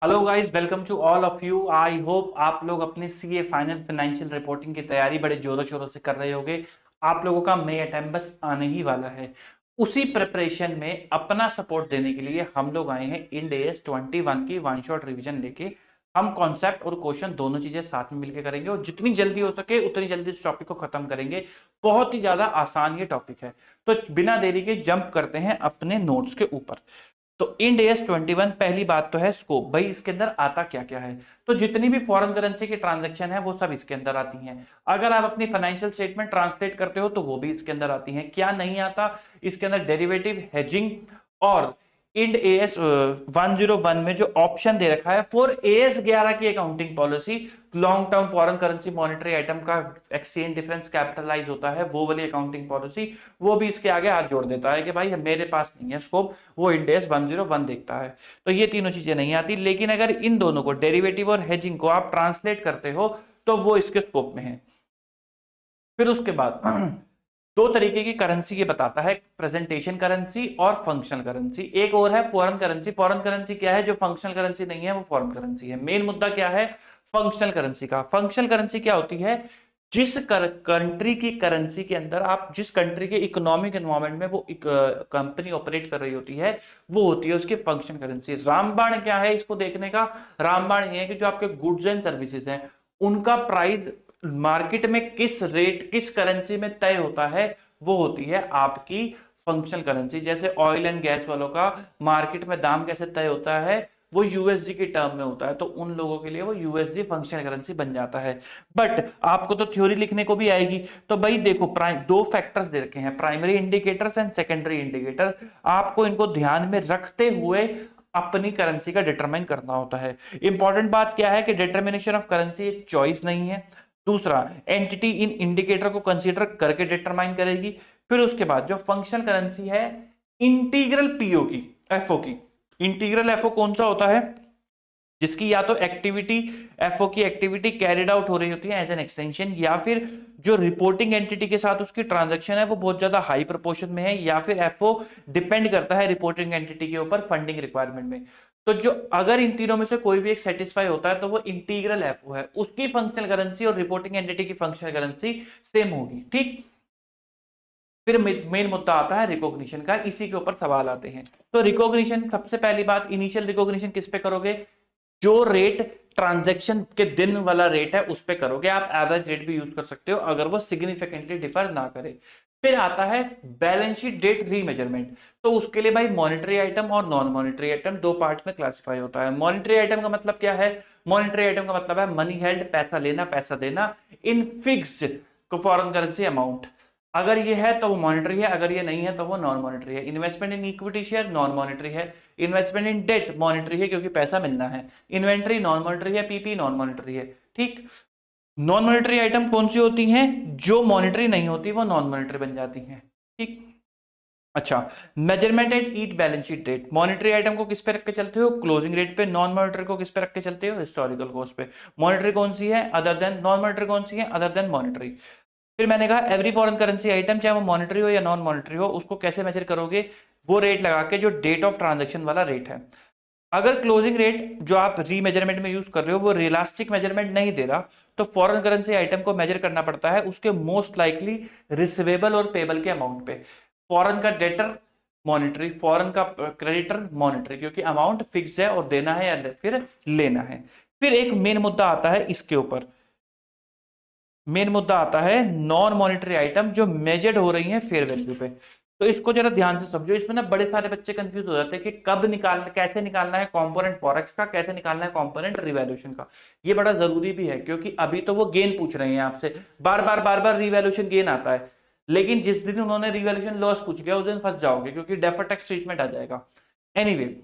Hello guys, welcome to all of you. I hope आप लोग अपने सीए फाइनल फाइनेंशियल रिपोर्टिंग की तैयारी बड़े जोरों शोरों से कर रहे होंगे। आप लोगों का मई अटेम्प्ट बस आने ही वाला है। उसी प्रिपरेशन में अपना सपोर्ट देने के लिए हम लोग आए हैं इंड एएस 21 की वन शॉट रिवीजन लेके। हम कॉन्सेप्ट और क्वेश्चन दोनों चीजें साथ में मिलकर करेंगे और जितनी जल्दी हो सके उतनी जल्दी इस टॉपिक को खत्म करेंगे। बहुत ही ज्यादा आसान ये टॉपिक है। तो बिना देरी के जंप करते हैं अपने नोट्स के ऊपर। तो इंड एस 21 पहली बात तो है स्कोप। भाई इसके अंदर आता क्या क्या है? तो जितनी भी फॉरेन करेंसी की ट्रांजैक्शन है वो सब इसके अंदर आती हैं। अगर आप अपनी फाइनेंशियल स्टेटमेंट ट्रांसलेट करते हो तो वो भी इसके अंदर आती हैं। क्या नहीं आता इसके अंदर? डेरिवेटिव, हेजिंग और इंड एएस 101 में जो ऑप्शन दे रखा है फॉर एएस 11 की accounting policy, long term foreign currency monetary item का एक्सचेंज डिफरेंस कैपिटलाइज होता है, वो वाली अकाउंटिंग पॉलिसी, वो भी इसके आगे हाथ जोड़ देता है कि भाई मेरे पास नहीं है स्कोप, वो इंड एएस 101 देखता है। तो ये तीनों चीजें नहीं आती। लेकिन अगर इन दोनों को, डेरिवेटिव और हेजिंग को, आप ट्रांसलेट करते हो तो वो इसके स्कोप में है। फिर उसके बाद दो तरीके की करेंसी ये बताता है, प्रेजेंटेशन करेंसी और फंक्शनल करेंसी। एक और है फॉरेन करेंसी। फॉरेन करेंसी क्या है? जो फंक्शनल करेंसी नहीं है वो फॉरेन करेंसी है। मेन मुद्दा क्या है फंक्शनल करेंसी का? फंक्शनल करेंसी क्या होती है? जिस कंट्री की करेंसी के अंदर, आप जिस कंट्री के इकोनॉमिक एनवायरमेंट में वो कंपनी ऑपरेट कर रही होती है, वो होती है उसकी फंक्शनल करेंसी। रामबाण क्या है इसको देखने का? रामबाण ये है कि जो आपके गुड्स एंड सर्विसेज हैं उनका प्राइस मार्केट में किस रेट, किस करेंसी में तय होता है, वो होती है आपकी फंक्शनल करेंसी। जैसे ऑयल एंड गैस वालों का मार्केट में दाम कैसे तय होता है? वो यूएसडी के टर्म में होता है, तो उन लोगों के लिए वो यूएसडी फंक्शनल करेंसी बन जाता है। बट आपको तो थ्योरी लिखने को भी आएगी। तो भाई देखो, दो फैक्टर्स दे रखे हैं, primary indicators and secondary indicators. आपको इनको ध्यान में रखते हुए अपनी करेंसी का डिटरमाइन करना होता है। इंपॉर्टेंट बात क्या है कि डिटर्मिनेशन ऑफ करेंसी एक चॉइस नहीं है। दूसरा, एंटिटी इन इंडिकेटर को कंसीडर करके डिटरमाइन करेगी। फिर उसके बाद जो फंक्शनल करेंसी है, इंटीग्रल पीओ की, एफओ की। इंटीग्रल एफओ कौन सा होता है? जिसकी या तो एक्टिविटी, एफओ की एक्टिविटी कैरिड आउट हो रही होती है एज एन एक्सटेंशन, या फिर जो रिपोर्टिंग एंटिटी के साथ उसकी ट्रांजैक्शन है वो बहुत ज्यादा हाई प्रोपोर्शन में है, या फिर एफओ डिपेंड करता है रिपोर्टिंग एंटिटी के ऊपर फंडिंग रिक्वायरमेंट में। तो जो अगर इन तीनों में से कोई भी एक सेटिस्फाई होता है तो वो इंटीग्रल एफओ है, उसकी फंक्शनल करेंसी और रिपोर्टिंग एंटिटी की फंक्शनल करेंसी सेम होगी। ठीक। फिर मेन मुद्दा आता है रिकॉग्निशन का। इसी के ऊपर सवाल आते हैं। तो रिकॉग्निशन, सबसे पहली बात, इनिशियल रिकॉग्निशन किस पे करोगे? जो रेट ट्रांजैक्शन के दिन वाला रेट है उस पे करोगे। आप एवरेज रेट भी यूज कर सकते हो अगर वो सिग्निफिकेंटली डिफर ना करे। फिर आता है बैलेंस शीट डेट रीमेजरमेंट। तो उसके लिए भाई मॉनेटरी आइटम और नॉन मॉनेटरी आइटम दो पार्ट में क्लासिफाई होता है। मॉनेटरी आइटम का मतलब क्या है? मॉनेटरी आइटम का मतलब है मनी हेल्ड, पैसा लेना, पैसा देना in fixed foreign currency amount. अगर ये है तो वो मॉनेटरी है, अगर ये नहीं है तो वो नॉन मॉनेटरी है। Investment in equity share non monetary है। इन्वेस्टमेंट इन डेट मॉनेटरी है क्योंकि पैसा मिलना है। इन्वेंट्री नॉन मॉनेटरी है, पीपी नॉन मॉनेटरी है। ठीक। नॉन मॉनेटरी आइटम कौन सी होती हैं? जो मॉनेटरी नहीं होती वो नॉन मॉनेटरी बन जाती हैं। ठीक। अच्छा, measurement at each balance sheet date. Monetary item को किस पे रख के चलते हो? क्लोजिंग रेट पे। नॉन मॉनेटरी को किस पे रख के चलते हो? हिस्टोरिकल कॉस्ट पे। मॉनेटरी कौन सी है अदर देन नॉन मॉनेटरी? कौन सी है अदर देन मॉनेटरी? फिर मैंने कहा एवरी फॉरेन करेंसी आइटम, चाहे वो मॉनेटरी हो या नॉन मॉनेटरी हो, उसको कैसे मेजर करोगे? वो रेट लगा के जो डेट ऑफ ट्रांजैक्शन वाला रेट है। अगर क्लोजिंग रेट जो आप रीमेजरमेंट में यूज कर रहे हो वो रियलिस्टिक मेजरमेंट नहीं दे रहा, तो फॉरेन करेंसी आइटम को मेजर करना पड़ता है उसके मोस्ट लाइकली रिसीवेबल और पेबल के अमाउंट पे। फॉरेन का डेटर मॉनेटरी, फॉरेन का क्रेडिटर मॉनेटरी, क्योंकि अमाउंट फिक्स है और देना है या फिर लेना है। फिर एक मेन मुद्दा आता है इसके ऊपर। मेन मुद्दा आता है नॉन मॉनेटरी आइटम जो मेजर्ड हो रही हैं फेयर वैल्यू पे। तो इसको जरा ध्यान से समझो। इसमें ना बड़े सारे बच्चे कंफ्यूज हो जाते हैं कि कब निकालना, कैसे निकालना है कंपोनेंट फॉरेक्स का, कैसे निकालना है कंपोनेंट रिवैल्यूएशन का। ये बड़ा जरूरी भी है क्योंकि अभी तो वो गेन पूछ रहे हैं आपसे, बार बार रिवैल्यूएशन गेन आता है। लेकिन जिस दिन उन्होंने रिवैल्यूएशन लॉस पूछ लिया उस दिन फंस जाओगे क्योंकि डेफर्ड टैक्स ट्रीटमेंट आ जाएगा। एनीवे,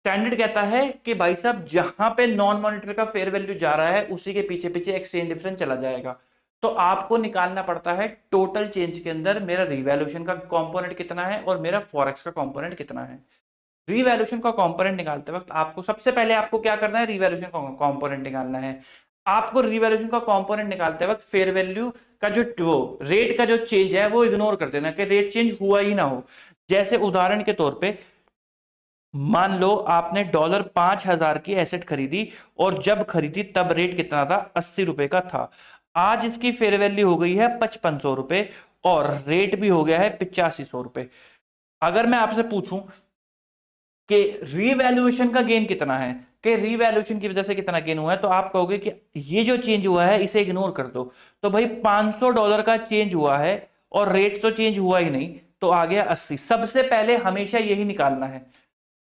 स्टैंडर्ड कहता है कि भाई साहब जहां पे नॉन मॉनेटरी का फेयर वैल्यू जा रहा है उसी के पीछे पीछे एक्सचेंज डिफरेंस चला जाएगा। तो आपको निकालना पड़ता है टोटल चेंज के अंदर मेरा रिवैल्यूएशन का कंपोनेंट कितना है और मेरा फॉरेक्स का कंपोनेंट कितना है। रिवैल्यूएशन का कंपोनेंट निकालते वक्त आपको सबसे पहले आपको क्या करना है? रिवैल्यूएशन का कंपोनेंट निकालना है। आपको रिवैल्यूएशन का कंपोनेंट निकालते वक्त फेयर वैल्यू का जो रेट का जो चेंज है वो इग्नोर कर देना कि रेट चेंज हुआ ही ना हो। जैसे उदाहरण के तौर पे मान लो आपने $5,000 की एसेट खरीदी और जब खरीदी तब रेट कितना था, 80 रुपए का था। आज इसकी फेयर वैल्यू हो गई है 5500 रुपए और रेट भी हो गया है 8500 रुपए। अगर मैं आपसे पूछूं कि रीवैल्यूएशन का गेन कितना है, कि रीवैल्यूएशन की वजह से कितना गेन हुआ है, तो आप कहोगे कि ये जो चेंज हुआ है इसे इग्नोर कर दो। तो भाई $500 का चेंज हुआ है और रेट तो चेंज हुआ ही नहीं, तो आ गया 80। सबसे पहले हमेशा यही निकालना है।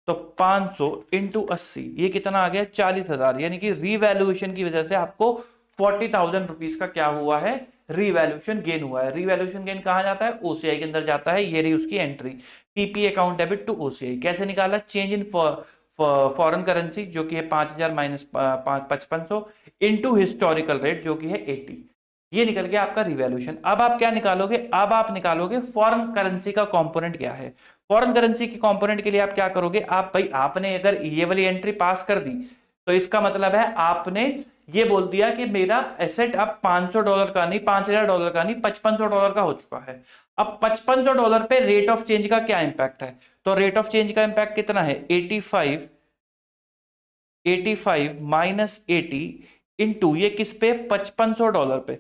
तो 500 इंटू 80 ये कितना आ गया, 40,000। यानी कि रीवैल्यूएशन की वजह से आपको 40,000 रुपीज का क्या हुआ है, रीवैल्यूएशन गेन हुआ है। रीवैल्यूएशन गेन कहां जाता है, ओसीआई के अंदर जाता है। ये रही उसकी entry, PP account debit to OCI. कैसे निकाला, चेंज इन फॉरेन करेंसी जो कि है 5,000 माइनस 5500 इंटू हिस्टोरिकल रेट जो कि है 80। ये निकल गया आपका रिवैल्यूएशन। अब आप क्या निकालोगे, अब आप निकालोगे फॉरेन करेंसी का कंपोनेंट क्या है। फॉरेन करेंसी के कंपोनेंट के लिए आप क्या करोगे, आप भाई आपने अगर ये वाली एंट्री पास कर दी तो इसका मतलब है आपने ये बोल दिया कि मेरा एसेट अब $500 का नहीं, $5,000 का नहीं, $5500 का हो चुका है। अब $5500 पे रेट ऑफ चेंज का क्या इंपैक्ट है, तो रेट ऑफ चेंज का इंपैक्ट कितना है, 85 माइनस 80 इंटू ये किस पे, $5500 पे।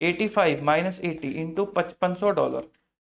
85 माइनस 80 इंटू $5500,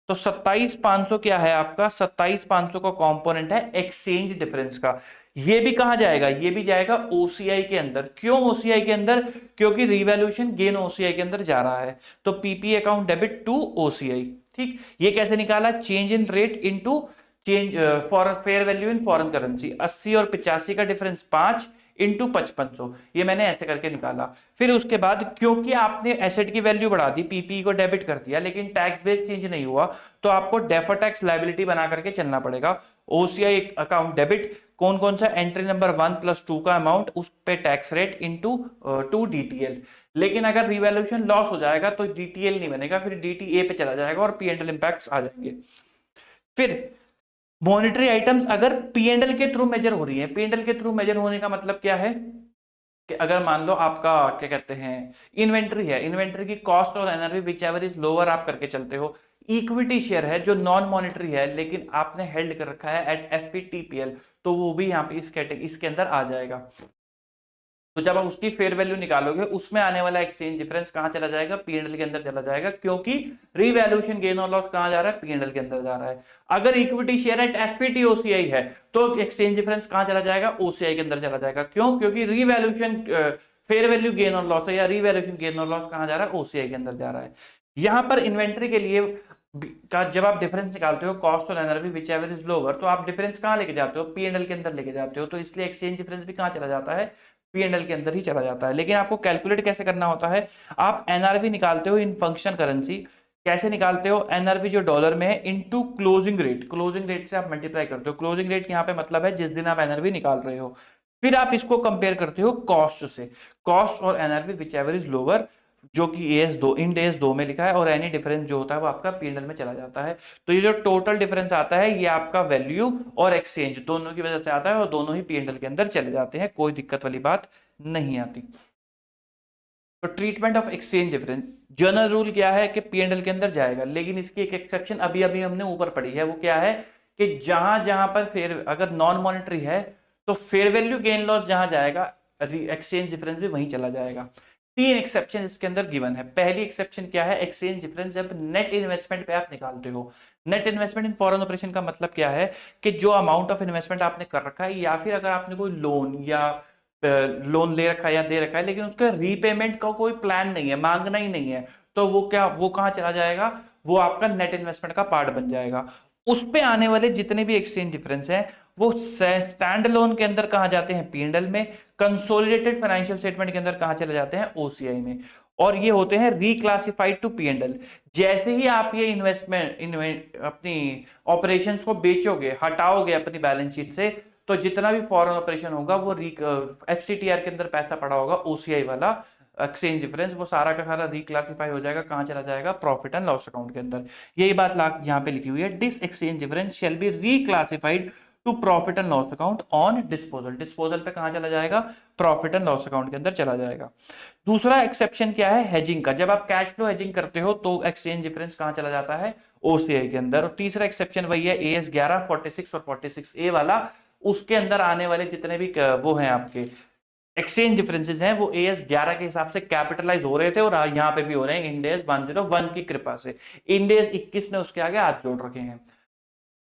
तो 27,500 क्या है आपका, 27,500 का कंपोनेंट है एक्सचेंज डिफरेंस का। ये भी कहां जाएगा, ये भी जाएगा ओसीआई के अंदर। क्यों ओसीआई के अंदर, क्योंकि रिवैल्यूएशन गेन ओसीआई के अंदर जा रहा है। तो PP account debit to OCI. ठीक, ये कैसे निकाला, change in rate into change for fair value in foreign currency. 80 और 85 का डिफरेंस 5 इंटू 5500, ये मैंने ऐसे करके निकाला। फिर उसके बाद क्योंकि आपने एसेट की वैल्यू बढ़ा दी, पीपी को डेबिट कर दिया, लेकिन टैक्स बेस चेंज नहीं हुआ, तो आपको डेफर टैक्स लायबिलिटी बना करके चलना पड़ेगा। ओसीआई अकाउंट डेबिट, कौन कौन सा, एंट्री नंबर 1 प्लस 2 का अमाउंट, उस पे टैक्स रेट इंटू 2 डीटीएल। लेकिन अगर रिवैल्यूएशन लॉस हो जाएगा तो डीटीएल नहीं बनेगा, फिर डीटीए पे चला जाएगा और पीएनएल इंपैक्ट्स आ जाएंगे। फिर मॉनिटरी आइटम्स अगर पीएनएल के थ्रू मेजर हो रही है, पीएनएल के थ्रू मेजर होने का मतलब क्या है कि अगर मान लो आपका क्या कहते हैं इन्वेंट्री है, इन्वेंट्री की कॉस्ट और NRV which ever is lower आप करके चलते हो। इक्विटी शेयर है जो नॉन मॉनिटरी है लेकिन आपने हेल्ड कर रखा है एट एफवीटीपीएल, तो वो भी यहाँ पे इसके अंदर आ जाएगा। तो जब आप उसकी फेयर वैल्यू निकालोगे उसमें आने वाला एक्सचेंज डिफरेंस कहां चला जाएगा, पीएनएल के अंदर चला जाएगा, क्योंकि रीवैल्यूएशन गेन और लॉस कहां जा रहा है, पीएनएल के अंदर जा रहा है। अगर इक्विटी शेयर एट एफवीटी ओसीआई है तो एक्सचेंज डिफरेंस कहां चला जाएगा, ओसीआई के अंदर चला जाएगा। क्यों, क्योंकि रीवैल्यूएशन फेयर वैल्यू गेन और लॉस है या रीवैल्यूएशन गेन और लॉस कहां जा रहा है, ओसीआई के अंदर जा रहा है। यहां पर इन्वेंट्री के लिए का जब आप डिफरेंस निकालते हो कॉस्ट और NRV which ever is lower, तो आप डिफरेंस कहां लेके जाते हो, पीएनएल के अंदर लेके जाते हो। तो इसलिए एक्सचेंज डिफरेंस भी कहां चला जाता है, पीएनएल के अंदर ही चला जाता है। लेकिन आपको कैलकुलेट कैसे करना होता है, आप एनआरवी निकालते हो इन फंक्शन करेंसी। कैसे निकालते हो, एनआरवी जो डॉलर में है into closing rate, closing rate से आप मल्टीप्लाई करते हो। क्लोजिंग रेट यहाँ पे मतलब है जिस दिन आप एनआरवी निकाल रहे हो। फिर आप इसको कंपेयर करते हो कॉस्ट से, कॉस्ट और NRV which ever is lower, जो कि AS2 इंड AS2 में लिखा है, और एनी डिफरेंस जो होता है वो आपका पीएनएल में चला जाता है। तो ये जो टोटल डिफरेंस आता है ये आपका वैल्यू और एक्सचेंज दोनों की वजह से आता है और दोनों ही पीएनएल के अंदर चले जाते हैं, कोई दिक्कत वाली बात नहीं आती। तो treatment of exchange difference, general rule क्या है कि पीएनएल के अंदर जाएगा, लेकिन इसकी एक एक्सेप्शन अभी अभी हमने ऊपर पढ़ी है। वो क्या है कि जहां जहां पर फेयर अगर नॉन मॉनिटरी है तो फेयर वैल्यू गेन लॉस जहां जाएगा एक्सचेंज डिफरेंस भी वहीं चला जाएगा। 3 एक्सेप्शन इसके अंदर गिवन है। पहली एक्सेप्शन क्या है, एक्सचेंज डिफरेंस जब नेट इन्वेस्टमेंट पे आप निकालते हो। Net investment in foreign operation का मतलब क्या है कि जो अमाउंट ऑफ इन्वेस्टमेंट आपने कर रखा है, या फिर अगर आपने कोई लोन या लोन ले रखा है या दे रखा है लेकिन उसका रीपेमेंट का कोई प्लान नहीं है, मांगना ही नहीं है, तो वो क्या, वो कहां चला जाएगा, वो आपका नेट इन्वेस्टमेंट का पार्ट बन जाएगा। उस पे आने वाले जितने भी एक्सचेंज डिफरेंस हैं वो स्टैंड लोन के अंदर कहां जाते हैं, पीएनएल में। कंसोलिडेटेड फाइनेंशियल स्टेटमेंट के अंदर कहां चले जाते हैं, ओसीआई में। और ये होते हैं रिक्लासिफाइड टू पीएनएल। जैसे ही आप ये इन्वेस्टमेंट अपनी ऑपरेशंस को बेचोगे, हटाओगे अपनी बैलेंस शीट से, तो जितना भी फॉरेन ऑपरेशन होगा वो एफसीटीआर के अंदर पैसा पड़ा होगा ओसीआई वाला एक्सचेंज डिफरेंस, वो सारा का सारा रिक्लासिफाई हो जाएगा, कहां चला जाएगा, प्रॉफिट एंड लॉस अकाउंट के अंदर। यही बात यहाँ पे लिखी हुई है, this exchange difference shall be reclassified to profit and loss account on disposal. Disposal पे कहां चला जाएगा? प्रॉफिट एंड लॉस अकाउंट के अंदर चला जाएगा। दूसरा एक्सेप्शन क्या है? हेजिंग का। जब आप कैश फ्लो हेजिंग करते हो तो एक्सचेंज डिफरेंस कहां चला जाता है? ओसीआई के अंदर। और तीसरा एक्सेप्शन वही है एएस 11, 46 और 46A वाला, उसके अंदर आने वाले जितने भी वो हैं आपके एक्सचेंज डिफरेंसेस हैं वो एएस 11 के हिसाब से कैपिटलाइज हो रहे थे और यहाँ पे भी हो रहे हैं इंड एस 101 की कृपा से। इंड एस 21 ने उसके आगे हाथ जोड़ रखे हैं।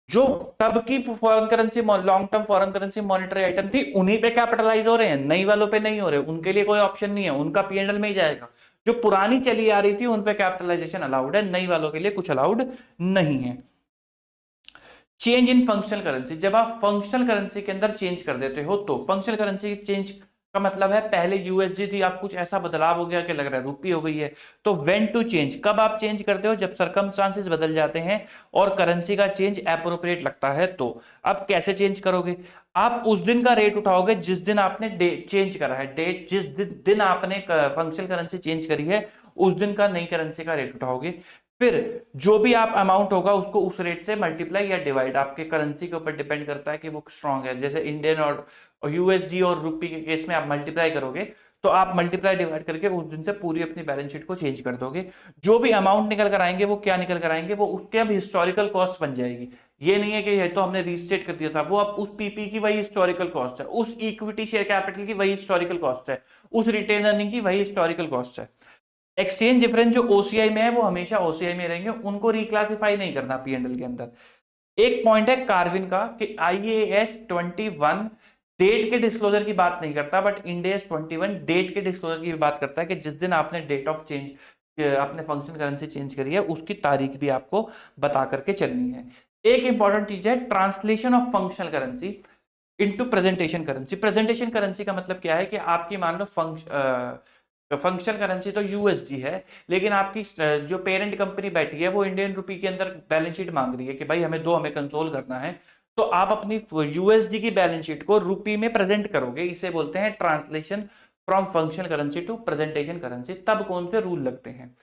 जो तब की foreign currency long term foreign currency monetary item थी उन्हीं पे कैपिटलाइज हो रहे हैं, नई वालों पे नहीं हो रहे। उनके लिए कोई ऑप्शन नहीं है, उनका पीएनएल में ही जाएगा। जो पुरानी चली आ रही थी उन पे कैपिटलाइजेशन अलाउड है, नई वालों के लिए कुछ अलाउड नहीं है। Change in functional currency. जब आप फंक्शनल करेंसी के अंदर चेंज कर देते हो तो फंक्शनल करेंसी चेंज का मतलब है पहले यूएसडी थी, आप कुछ ऐसा बदलाव हो गया कि लग रहा है रुपी हो गई है। तो व्हेन टू चेंज, कब आप चेंज करते हो? जब सर्कमस्टांसेस बदल जाते हैं और करेंसी का चेंज एप्रोप्रिएट लगता है। तो अब कैसे चेंज करोगे? आप उस दिन का रेट उठाओगे जिस दिन आपने डेट चेंज करा है, डेट जिस दिन आपने फंक्शनल करेंसी चेंज करी है उस दिन का नई करेंसी का रेट उठाओगे। फिर जो भी आप अमाउंट होगा उसको उस रेट से मल्टीप्लाई या डिवाइड, आपके करेंसी के ऊपर डिपेंड करता है कि वो स्ट्रांग है। जैसे इंडियन और यूएसडी और रुपी के केस में आप मल्टीप्लाई करोगे तो आप मल्टीप्लाई डिवाइड करके उस दिन से पूरी अपनी बैलेंस शीट को चेंज कर दोगे। जो भी अमाउंट निकल कर आएंगे वो क्या निकल कर आएंगे? वो उसके अब हिस्टोरिकल कॉस्ट बन जाएगी। ये नहीं है कि ये तो हमने रीस्टेट कर दिया था, वो अब उस पीपी की वही हिस्टोरिकल कॉस्ट है, उस इक्विटी शेयर कैपिटल की वही हिस्टोरिकल कॉस्ट है, उस रिटेन अर्निंग की वही हिस्टोरिकल कॉस्ट है। एक्सचेंज डिफरेंस जो ओसीआई में है वो हमेशा ओसीआई में रहेंगे, उनको रिक्लासिफाई नहीं करना पीएनएल के अंदर। एक पॉइंट है कार्विन का कि आईएएस 21 डेट के डिस्क्लोजर की बात नहीं करता, बट इंड एस 21 डेट के डिस्क्लोजर की बात करता है कि जिस दिन आपने डेट ऑफ चेंज अपने फंक्शन करेंसी चेंज करी है उसकी तारीख भी आपको बता करके चलनी है। एक इंपॉर्टेंट चीज है translation of functional currency into presentation currency. Presentation currency का मतलब क्या है कि आपकी मान लो फंक्शनल करेंसी तो यूएसडी है, लेकिन आपकी जो पेरेंट कंपनी बैठी है वो इंडियन रुपी के अंदर बैलेंस शीट मांग रही है कि भाई हमें कंसोल करना है, तो आप अपनी यूएसडी की बैलेंस शीट को रुपी में प्रेजेंट करोगे। इसे बोलते हैं translation from functional currency to presentation currency. तब कौन से रूल लगते हैं?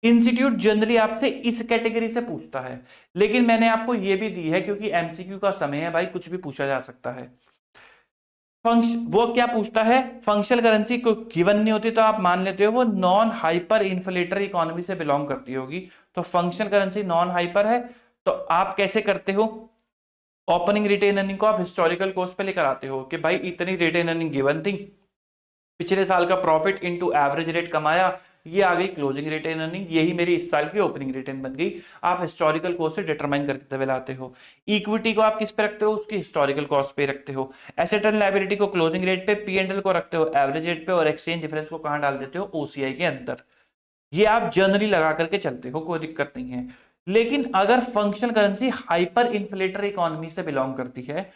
इंस्टीट्यूट जनरली आपसे इस कैटेगरी से पूछता है, लेकिन मैंने आपको यह भी दी है क्योंकि एमसीक्यू का समय है भाई, कुछ भी पूछा जा सकता है। वो क्या पूछता है? फंक्शनल करेंसी को गिवन नहीं होती तो आप मान लेते हो वो नॉन हाइपर इन्फ्लेटरी इकोनॉमी से बिलोंग करती होगी। तो फंक्शनल करेंसी नॉन हाइपर है, तो आप कैसे करते हो? ओपनिंग रिटेन अर्निंग को आप हिस्टोरिकल कॉस्ट पे लेकर आते हो कि भाई इतनी रिटेन अर्निंग गिवन थी, पिछले साल का प्रॉफिट इनटू एवरेज रेट कमाया, ये आ गई क्लोजिंग रिटेन अर्निंग, यही मेरी इस साल की ओपनिंग रिटेन बन गई। आप हिस्टोरिकल कॉस्ट से डिटरमाइन करते हुए लाते हो। इक्विटी को आप किस पे रखते हो? उसकी हिस्टोरिकल कॉस्ट पे रखते हो। एसेट एंड लायबिलिटी को क्लोजिंग रेट पे, पीएनएल को रखते हो एवरेज रेट पे, और एक्सचेंज डिफरेंस को कहां डाल देते हो? ओसीआई के अंदर। ये आप जनरली लगा करके चलते हो, कोई दिक्कत नहीं है। लेकिन अगर फंक्शनल करेंसी हाइपर इन्फ्लेटरी इकोनॉमी से बिलोंग करती है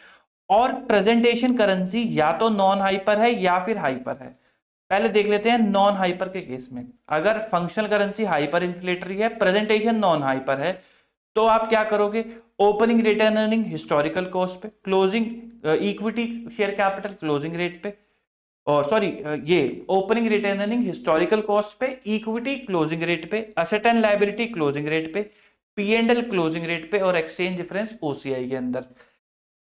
और प्रेजेंटेशन करेंसी या तो नॉन हाइपर है या फिर हाइपर है, पहले देख लेते हैं नॉन हाइपर के केस में। अगर फंक्शनल करेंसी हाइपर इन्फ्लेटरी है, प्रेजेंटेशन नॉन हाइपर है, तो आप क्या करोगे? Opening return earning historical cost पे, closing equity share capital closing rate पे, और सॉरी ये opening return earning historical cost पे, इक्विटी क्लोजिंग रेट पे, asset and liability closing rate पे, पीएनएल क्लोजिंग रेट पे, और एक्सचेंज डिफरेंस ओसीआई के अंदर।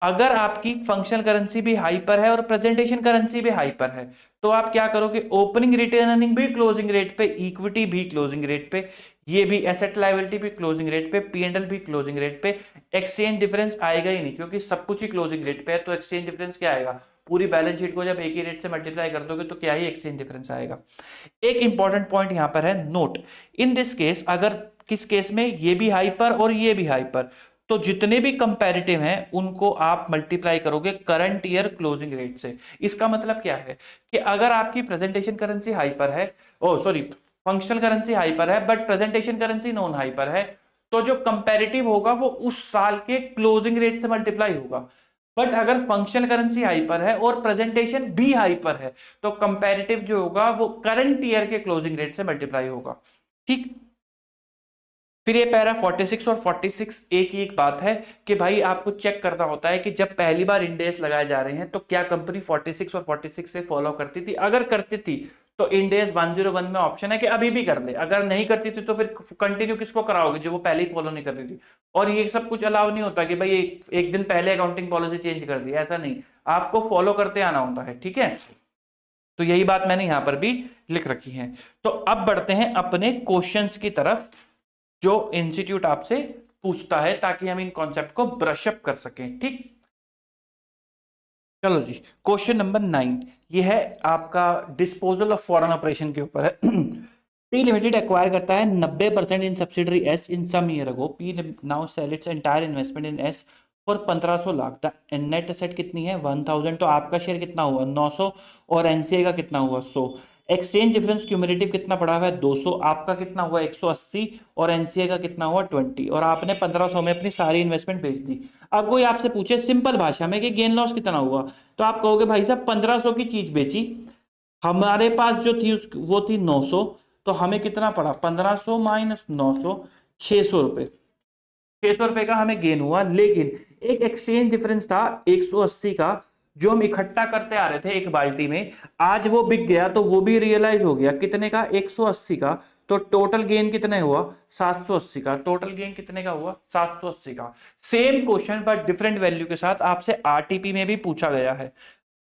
अगर आपकी फंक्शनल करेंसी भी हाइपर है और प्रेजेंटेशन करेंसी भी हाइपर है, तो आप क्या करोगे? ओपनिंग रिटेन अर्निंग भी क्लोजिंग रेट पे, इक्विटी भी क्लोजिंग रेट पे, ये भी एसेट लायबिलिटी भी क्लोजिंग रेट पे, पीएनएल भी क्लोजिंग रेट पे। एक्सचेंज डिफरेंस आएगा ही नहीं क्योंकि सब कुछ ही क्लोजिंग रेट पे है, तो एक्सचेंज डिफरेंस क्या आएगा? पूरी बैलेंस शीट को जब एक ही रेट से मल्टीप्लाई कर दोगे तो क्या ही एक्सचेंज डिफरेंस आएगा। एक इंपॉर्टेंट पॉइंट यहां पर है, नोट इन दिस केस, अगर किस केस में ये भी हाइपर और ये भी हाइपर, तो जितने भी कंपैरेटिव हैं उनको आप मल्टीप्लाई करोगे करंट ईयर क्लोजिंग रेट से। इसका मतलब क्या है कि अगर आपकी प्रेजेंटेशन करेंसी हाइपर है, फंक्शनल करेंसी हाइपर है but presentation currency non hyper है, तो जो कंपैरेटिव होगा वो उस साल के क्लोजिंग रेट से मल्टीप्लाई होगा। बट अगर फंक्शनल करेंसी हाइपर है और प्रेजेंटेशन भी हाइपर है, तो कंपैरेटिव जो होगा वो करंट ईयर के क्लोजिंग रेट से मल्टीप्लाई होगा। ठीक। फिर ये पैरा 46 और 46 एक बात है कि भाई आपको चेक करना होता है कि जब पहली बार इंडेक्स लगाए जा रहे हैं तो क्या कंपनी 46 और 46 से फॉलो करती थी। अगर करती थी तो इंडेस 101 में ऑप्शन है कि अभी भी कर ले, अगर नहीं करती थी तो फिर कंटिन्यू किसको कराओगे, जो वो पहले ही फॉलो नहीं कर रही थी। और ये सब कुछ अलाउ नहीं होता कि भाई एक दिन पहले अकाउंटिंग पॉलिसी चेंज कर दी, ऐसा नहीं, आपको फॉलो करते आना होता है, ठीक है। तो यही बात मैंने यहां पर भी लिख रखी है। तो अब बढ़ते हैं अपने क्वेश्चंस की तरफ जो इंस्टीट्यूट आपसे पूछता है, ताकि हम इन कॉन्सेप्ट को ब्रशअप कर सकें, ठीक। चलो जी, क्वेश्चन नंबर 9 ये है आपका डिस्पोजल ऑफ फॉरेन ऑपरेशन के ऊपर है। पी लिमिटेड एक्वायर करता है 90% in subsidiary S in some year ago, P now sell its entire investment in S for 1500 lakh, the net asset कितनी है 1000, तो आपका शेयर कितना हुआ 900 और एनसीआई का कितना हुआ 100। एक्सचेंज डिफरेंस क्यूमुलेटिव कितना पड़ा हुआ है 200, आपका कितना हुआ 180 और एनसीआई का कितना हुआ 20, और आपने 1500 में अपनी सारी इन्वेस्टमेंट बेच दी। अब कोई आपसे पूछे सिंपल भाषा में कि गेन लॉस कितना हुआ, तो आप कहोगे भाई साहब 1500 की चीज बेची, हमारे पास जो थी वो थी 900, तो हमें कितना पड़ा 1500 माइनस 900, 600 रुपए, 600 रुपए का हमें गेन हुआ। लेकिन एक एक्सचेंज डिफरेंस था 180 का, जो हम इकट्ठा करते आ रहे थे एक बाल्टी में, आज वो बिक गया तो वो भी रियलाइज हो गया, कितने का 180 का, तो टोटल गेन कितने हुआ 780 का, टोटल गेन कितने का हुआ 780 का। Same question but different value के साथ आपसे आरटीपी में भी पूछा गया है।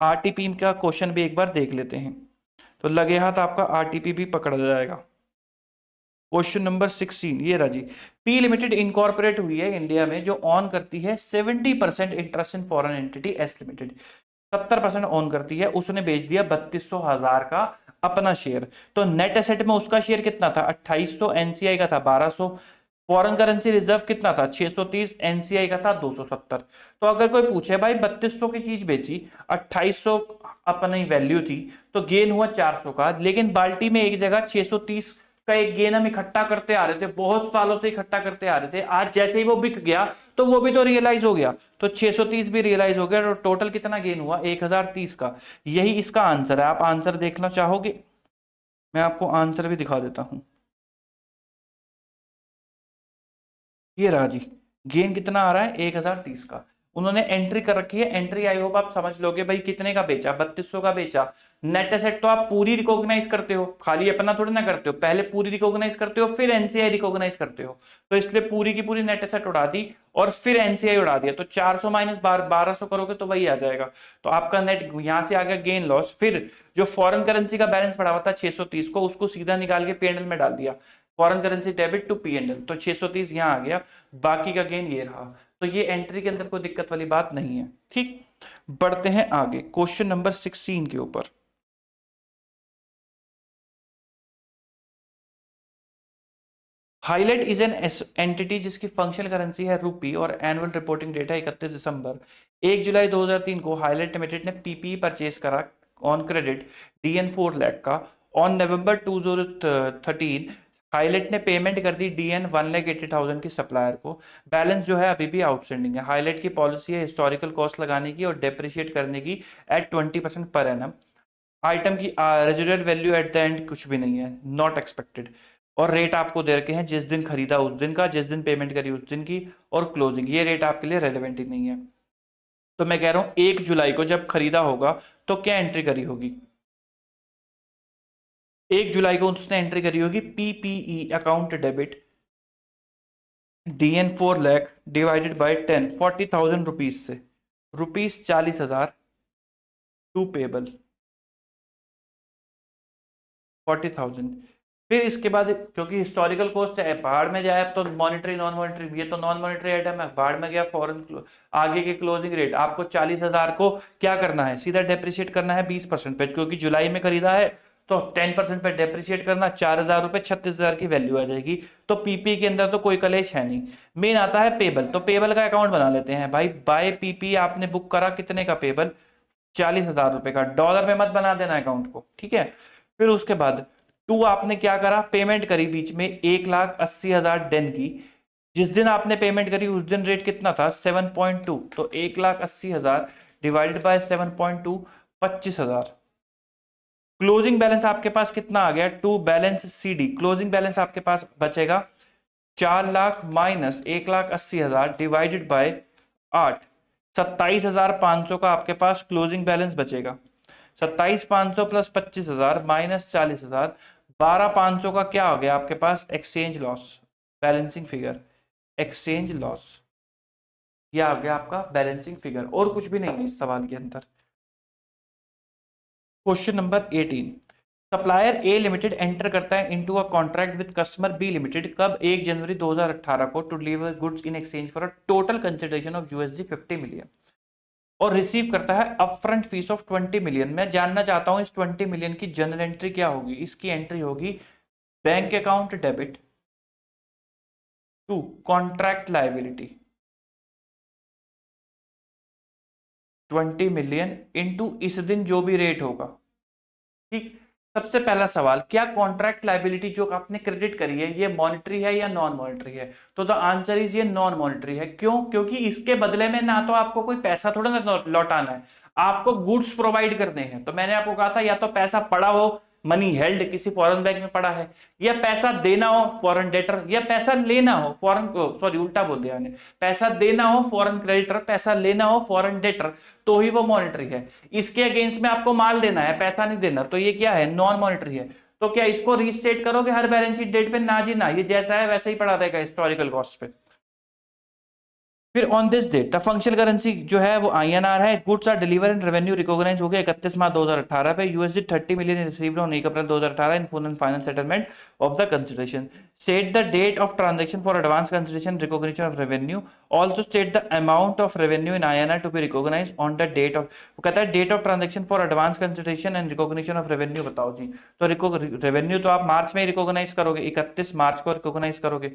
आरटीपी का क्वेश्चन भी एक बार देख लेते हैं, तो लगे हाथ आपका आरटीपी भी पकड़ जाएगा। क्वेश्चन नंबर 16 ये राजी, पी लिमिटेड इनकॉर्पोरेट हुई है इंडिया में, जो ऑन करती है 70% interest in foreign entity S limited, 70% on करती है, उसने बेच दिया 32,000 का अपना शेयर, तो नेट एसेट में उसका शेयर कितना था 2800, एनसीआई का था 1200, फॉरेन करेंसी रिजर्व कितना था 630, एनसीआई का था 270। तो अगर कोई पूछे भाई 3200 की चीज बेची, 2800 अपनी वैल्यू थी, तो गेन हुआ 400 का, लेकिन बाल्टी में एक जगह 630 का एक गेन हम इकट्ठा करते आ रहे थे, बहुत सालों से इकट्ठा करते आ रहे थे, आज जैसे ही वो बिक गया तो वो भी तो रियलाइज हो गया, तो 630 भी रियलाइज हो गया, तो टोटल कितना गेन हुआ 1030 का। यही इसका आंसर है। आप आंसर देखना चाहोगे, मैं आपको आंसर भी दिखा देता हूं, ये रहा जी, गेन कितना आ रहा है 1030 का। उन्होंने एंट्री कर रखी है, एंट्री आई होप आप समझ लोगे भाई कितने का बेचा 3200 का बेचा। नेट एसेट तो आप पूरी रिकॉग्नाइज करते हो, खाली अपना थोड़ी ना करते हो, पहले पूरी रिकॉग्नाइज करते हो फिर एनसीआई रिकॉग्नाइज करते हो, तो इसलिए पूरी की पूरी नेट एसेट उड़ा दी और फिर एनसीआई उड़ा दिया, तो 400 माइनस 1200 करोगे तो वही आ जाएगा। तो आपका नेट यहां से आ गया गेन लॉस, फिर जो फॉरेन करेंसी का बैलेंस पड़ा हुआ था 630 को, उसको सीधा निकाल के पीएनएल में डाल दिया, foreign currency debit to PNL, तो 630 यहां आ गया, बाकी का गेन ये रहा। तो ये एंट्री के अंदर कोई दिक्कत वाली बात नहीं है, ठीक। बढ़ते हैं आगे क्वेश्चन नंबर 16 के ऊपर। हाईलाइट इज एन एंटिटी जिसकी फंक्शनल करेंसी है रूपी और एनुअल रिपोर्टिंग डेट है 31 दिसंबर। 1 जुलाई 2003 को हाईलाइट लिमिटेड ने पीपीई परचेज करा ऑन क्रेडिट डीएन 4 लाख का। ऑन नवंबर 2013 हाईलाइट ने पेमेंट कर दी डीएन 1,80,000 की सप्लायर को। बैलेंस जो है अभी भी आउटस्टैंडिंग है। हाईलाइट की पॉलिसी है हिस्टोरिकल कॉस्ट लगाने की और डेप्रिशिएट करने की एट 20% पर एनम। आइटम की residual value at the end कुछ भी नहीं है, नॉट एक्सपेक्टेड। और रेट आपको दे रखे हैं जिस दिन खरीदा उस दिन का, जिस दिन पेमेंट करी उस दिन की, और क्लोजिंग, ये रेट आपके लिए रेलेवेंट ही नहीं है। तो मैं कह रहा हूं 1 जुलाई को जब खरीदा होगा तो क्या एंट्री करी होगी, 1 जुलाई को उसने एंट्री करी होगी PPE account debit DN 4 lakh divided by 10, 40,000 rupees से, रुपीज 40,000 टू पेबल 40,000। फिर इसके बाद क्योंकि हिस्टोरिकल कॉस्ट है, बाहर में जाए तो मॉनिटरी नॉन मॉनिटरी, ये तो नॉन मॉनिटरी आइटम है, बाहर में गया फॉरेन, आगे के क्लोजिंग रेट आपको 40,000 को क्या करना है सीधा डेप्रिशिएट करना है 20% पे, क्योंकि जुलाई में खरीदा है तो 10% पे डेप्रिशिएट करना, 4,000 रुपए 36,000 की वैल्यू आ जाएगी। तो पीपी के अंदर तो कोई कलेश है नहीं। मेन आता है पेबल, तो पेबल का अकाउंट बना लेते हैं भाई। बाय पीपी आपने बुक करा कितने का पेबल 40,000 रुपए का, डॉलर में मत बना देना अकाउंट को, ठीक है। फिर उसके बाद टू आपने क्या करा, पेमेंट करी बीच में 1,80,000 डेन की। जिस दिन आपने पेमेंट करी उस दिन रेट कितना था 7.2, तो 1,80,000 डिवाइडेड बाय 7.2, 25,000। क्लोजिंग बैलेंस आपके पास कितना आ गया, to balance CD, closing balance आपके पास बचेगा 4 लाख माइनस 1,80,000 डिवाइडेड बाय 8, 27,500 का आपके पास क्लोजिंग बैलेंस बचेगा। 27,500 प्लस 25,000 माइनस 40,000, 12,500 का क्या हो गया आपके पास? Exchange loss, balancing figure, exchange loss, यह आ गया आपका बैलेंसिंग फिगर, और कुछ भी नहीं है इस सवाल के अंदर। Question number 18, supplier A limited enter करता है into a contract with customer B limited कब? 1 जनवरी 2018 को, to deliver goods in exchange for a total consideration of USD 50 million, और रिसीव करता है अपफ्रंट फीस ऑफ 20 मिलियन। मैं जानना चाहता हूं इस 20 मिलियन की जनरल एंट्री क्या होगी? इसकी एंट्री होगी bank account debit to contract liability 20 million into इस दिन जो भी रेट होगा। ठीक, सबसे पहला सवाल, क्या कॉन्ट्रैक्ट लायबिलिटी जो आपने क्रेडिट करी है ये मॉनिटरी है या नॉन मॉनिटरी है? तो द आंसर इज ये नॉन मॉनिटरी है। क्यों? क्योंकि इसके बदले में ना तो आपको कोई पैसा थोड़ा ना लौटाना है, आपको गुड्स प्रोवाइड करने हैं। तो मैंने आपको कहा था या तो पैसा पड़ा हो, मनी हेल्ड किसी फॉरेन बैंक में पड़ा है, या पैसा देना हो फॉरेन डेटर, या पैसा लेना हो फॉरेन, सॉरी उल्टा बोल दिया मैंने, पैसा देना हो फॉरेन क्रेडिटर, पैसा लेना हो फॉरेन डेटर, तो ही वो मॉनिटरी है। इसके अगेंस्ट में आपको माल देना है, पैसा नहीं देना, तो ये क्या है? नॉन मॉनिटरी है। तो क्या इसको रीस्टेट करोगे हर बैलेंस शीट डेट पे? ना जी ना, ये जैसा है वैसे ही पड़ा रहेगा हिस्टोरिकल कॉस्ट पे। फिर on this date the functional currency जो है वो INR है। Goods are deliver and revenue recognise हो गया 31 मार्च 2018 पे। USD 30 million received on 1 April 2018 in full and final settlement of the consideration. Set the date of transaction for advance consideration recognition of revenue. Also state the amount of revenue in INR to be recognise on the date of, वो कहता है date of transaction for advance consideration and recognition of revenue बताओ जी। तो revenue तो आप मार्च में ही recognise करोगे, 31 मार्च को रिकॉग्नाइज करोगे।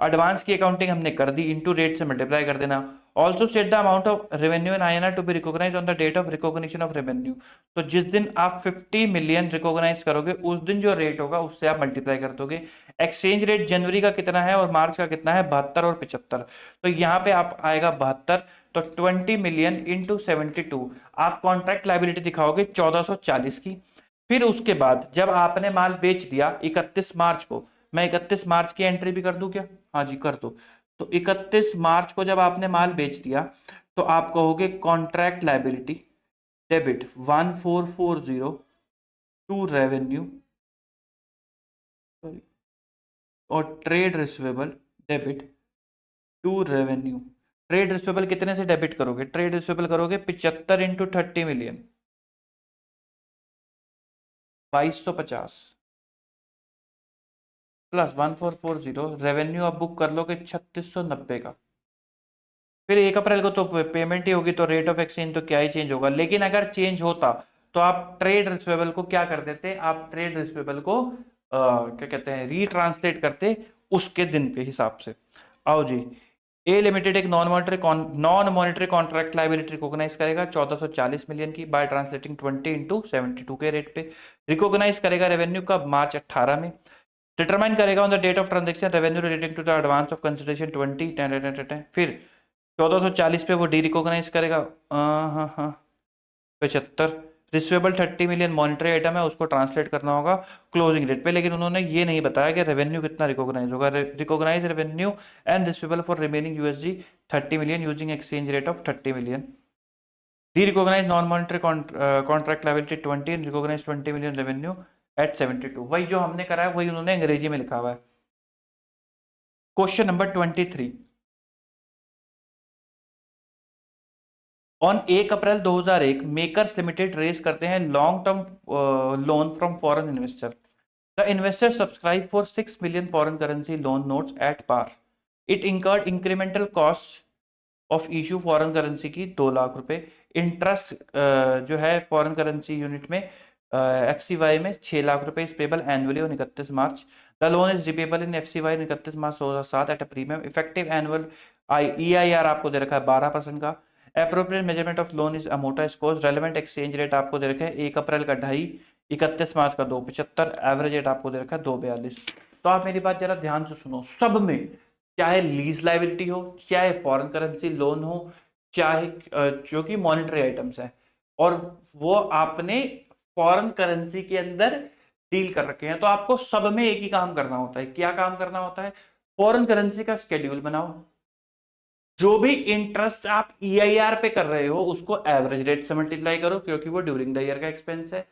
एडवांस की अकाउंटिंग हमने कर दी, इंटू रेट से मल्टीप्लाई कर देना। Also state the amount of revenue in INR to be recognise on the date of recognition of revenue. तो जिस दिन आप 50 मिलियन रिकॉग्नाइज करोगे उस दिन जो रेट होगा उससे आप मल्टीप्लाई कर दोगे। एक्सचेंज रेट जनवरी का कितना है और मार्च का कितना है? 72 और 75। तो यहाँ पे आप आएगा 72, तो 20 मिलियन इंटू 72, आप कॉन्ट्रैक्ट लाइबिलिटी दिखाओगे 1440 की। फिर उसके बाद जब आपने माल बेच दिया 31 मार्च को, मैं 31 मार्च की एंट्री भी कर दूं क्या? हाँ जी कर दो। तो 31 मार्च को जब आपने माल बेच दिया तो आप कहोगे contract liability debit 1440 to revenue और trade receivable debit to revenue. Trade receivable कितने से डेबिट करोगे? ट्रेड रिसीवेबल करोगे 75 इंटू 30 मिलियन, 2250 प्लस 1440, रेवेन्यू आप बुक कर लोगे 3690 का। फिर 1 अप्रैल को तो पेमेंट ही होगी, तो रेट ऑफ एक्सचेंज तो क्या ही चेंज होगा। लेकिन अगर चेंज होता तो आप ट्रेड रिसीवेबल को क्या कर देते? आप ट्रेड रिसीवेबल को क्या कहते हैं, रीट्रांसलेट करते उसके दिन के हिसाब से। आओ जी, ए लिमिटेड एक non monetary contract liability recognise करेगा 1440 मिलियन की बाय ट्रांसलेटिंग 20 इंटू 72 के रेट पे। रिकॉग्नाइज करेगा रेवेन्यू कब? मार्च 18 में। डिटरमाइन करेगा on the date of transaction revenue relating to the advance of consideration 20। फिर 1440 पे वो डी रिकॉग्नाइज करेगा। हाँ हाँ 75। रिसीवेबल 30 मिलियन मॉनिटरी आइटम है, उसको ट्रांसलेट करना होगा क्लोजिंग रेट पे। लेकिन उन्होंने ये नहीं बताया कि रेवेन्यू कितना रिकॉग्नाइज होगा। Recognise revenue and receivable for remaining USD 30 million using exchange rate of 30 million. Derecognise non monetary contract liability 20, recognise 20 million revenue at 72। वही जो हमने करा है वही उन्होंने अंग्रेजी में लिखा हुआ है। Question number 23, on 1 April 2001 makers limited raise करते हैं long term loan from foreign investor. The investor subscribe for 6 million foreign currency loan notes at par. It incurred incremental cost of issue foreign currency की 2 लाख रुपए। Interest जो है foreign currency unit में FCY में 6 लाख रुपए is payable annually on 31 March. The loan is repayable in FCY 31 March 2007 at a premium. Effective annual EIR आपको दे रखा है 12% का। Appropriate measurement of loan is amortised cost. Relevant exchange rate आपको दे रखा है 1 अप्रैल का 2.5, 31 मार्च का 2.75, एवरेज रेट आपको दे रखा है 2.42। तो आप मेरी बात जरा ध्यान से सुनो, सब में चाहे लीज लायबिलिटी हो, चाहे फॉरेन करेंसी लोन हो, चाहे जो कि मॉनिटरी आइटम्स है, और वो आपने फॉरेन करेंसी के अंदर डील कर रखे हैं, तो आपको सब में एक ही काम करना होता है। क्या काम करना होता है? फॉरेन करेंसी का स्केड्यूल बनाओ, जो भी इंटरेस्ट आप EIR पे कर रहे हो उसको एवरेज रेट से मल्टीप्लाई करो, क्योंकि वो ड्यूरिंग द ईयर का एक्सपेंस है।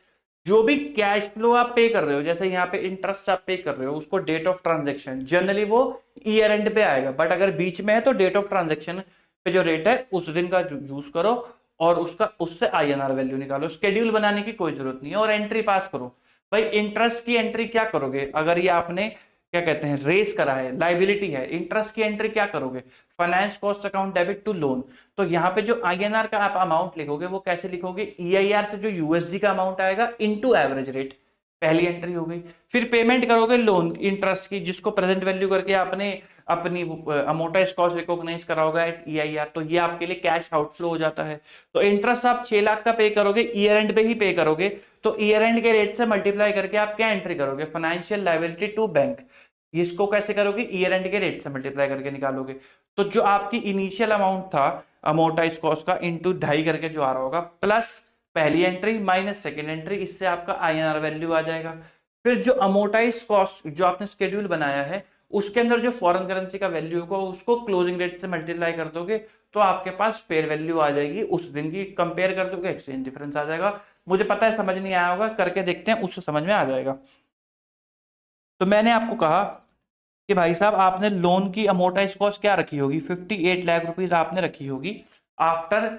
जो भी कैश फ्लो आप पे कर रहे हो, जैसे यहाँ पे इंटरेस्ट आप पे कर रहे हो, उसको डेट ऑफ ट्रांजेक्शन, जनरली वो ईयर एंड पे आएगा, बट अगर बीच में है तो डेट ऑफ ट्रांजेक्शन पे जो रेट है उस दिन का यूज करो और उसका उससे INR वैल्यू निकालो। स्केड्यूल बनाने की कोई जरूरत नहीं है और एंट्री पास करो। भाई इंटरेस्ट की एंट्री क्या करोगे, अगर ये आपने क्या कहते हैं रेस करा है, लाइबिलिटी है, इंटरेस्ट की एंट्री क्या करोगे, finance cost account debit to loan. तो यहाँ पे जो INR का आप अमाउंट लिखोगे वो कैसे लिखोगे, EIR से जो USD का अमाउंट आएगा इनटू एवरेज रेट, पहली एंट्री हो गई। फिर पेमेंट करोगे लोन इंटरेस्ट की, जिसको प्रेजेंट वैल्यू करके आपने अपनी अमोर्टाइज्ड कॉस्ट रिकॉग्नाइज करा होगा एट EIR, तो ये आपके लिए कैश आउटफ्लो हो जाता है। तो इंटरेस्ट आप 6 लाख का पे करोगे, ईयर एंड पे ही पे करोगे, तो ईयर एंड के रेट से मल्टीप्लाई करके आप क्या एंट्री करोगे, फाइनेंशियल लायबिलिटी टू बैंक। इसको कैसे करोगे, ईयर एंड के रेट से मल्टीप्लाई करके निकालोगे। तो जो आपकी इनिशियल अमाउंट था अमोर्टाइज कॉस्ट का इंटू 2.5 करके जो आ रहा होगा, प्लस पहली एंट्री माइनस सेकेंड एंट्री, इससे आपका INR वैल्यू आ जाएगा। फिर जो अमोर्टाइज कॉस्ट जो आपने शेड्यूल बनाया है उसके अंदर जो फॉरेन करेंसी का वैल्यू होगा उसको क्लोजिंग रेट से मल्टीप्लाई कर दोगे, तो आपके पास फेयर वैल्यू आ जाएगी उस दिन की, कंपेयर कर दोगे एक्सचेंज डिफरेंस आ जाएगा। मुझे पता है समझ नहीं आया होगा, करके देखते हैं उससे समझ में आ जाएगा। तो मैंने आपको कहा कि भाई साहब आपने लोन की अमोर्टाइज कॉस्ट क्या रखी होगी, 58 लाख रुपीज आपने रखी होगी आफ्टर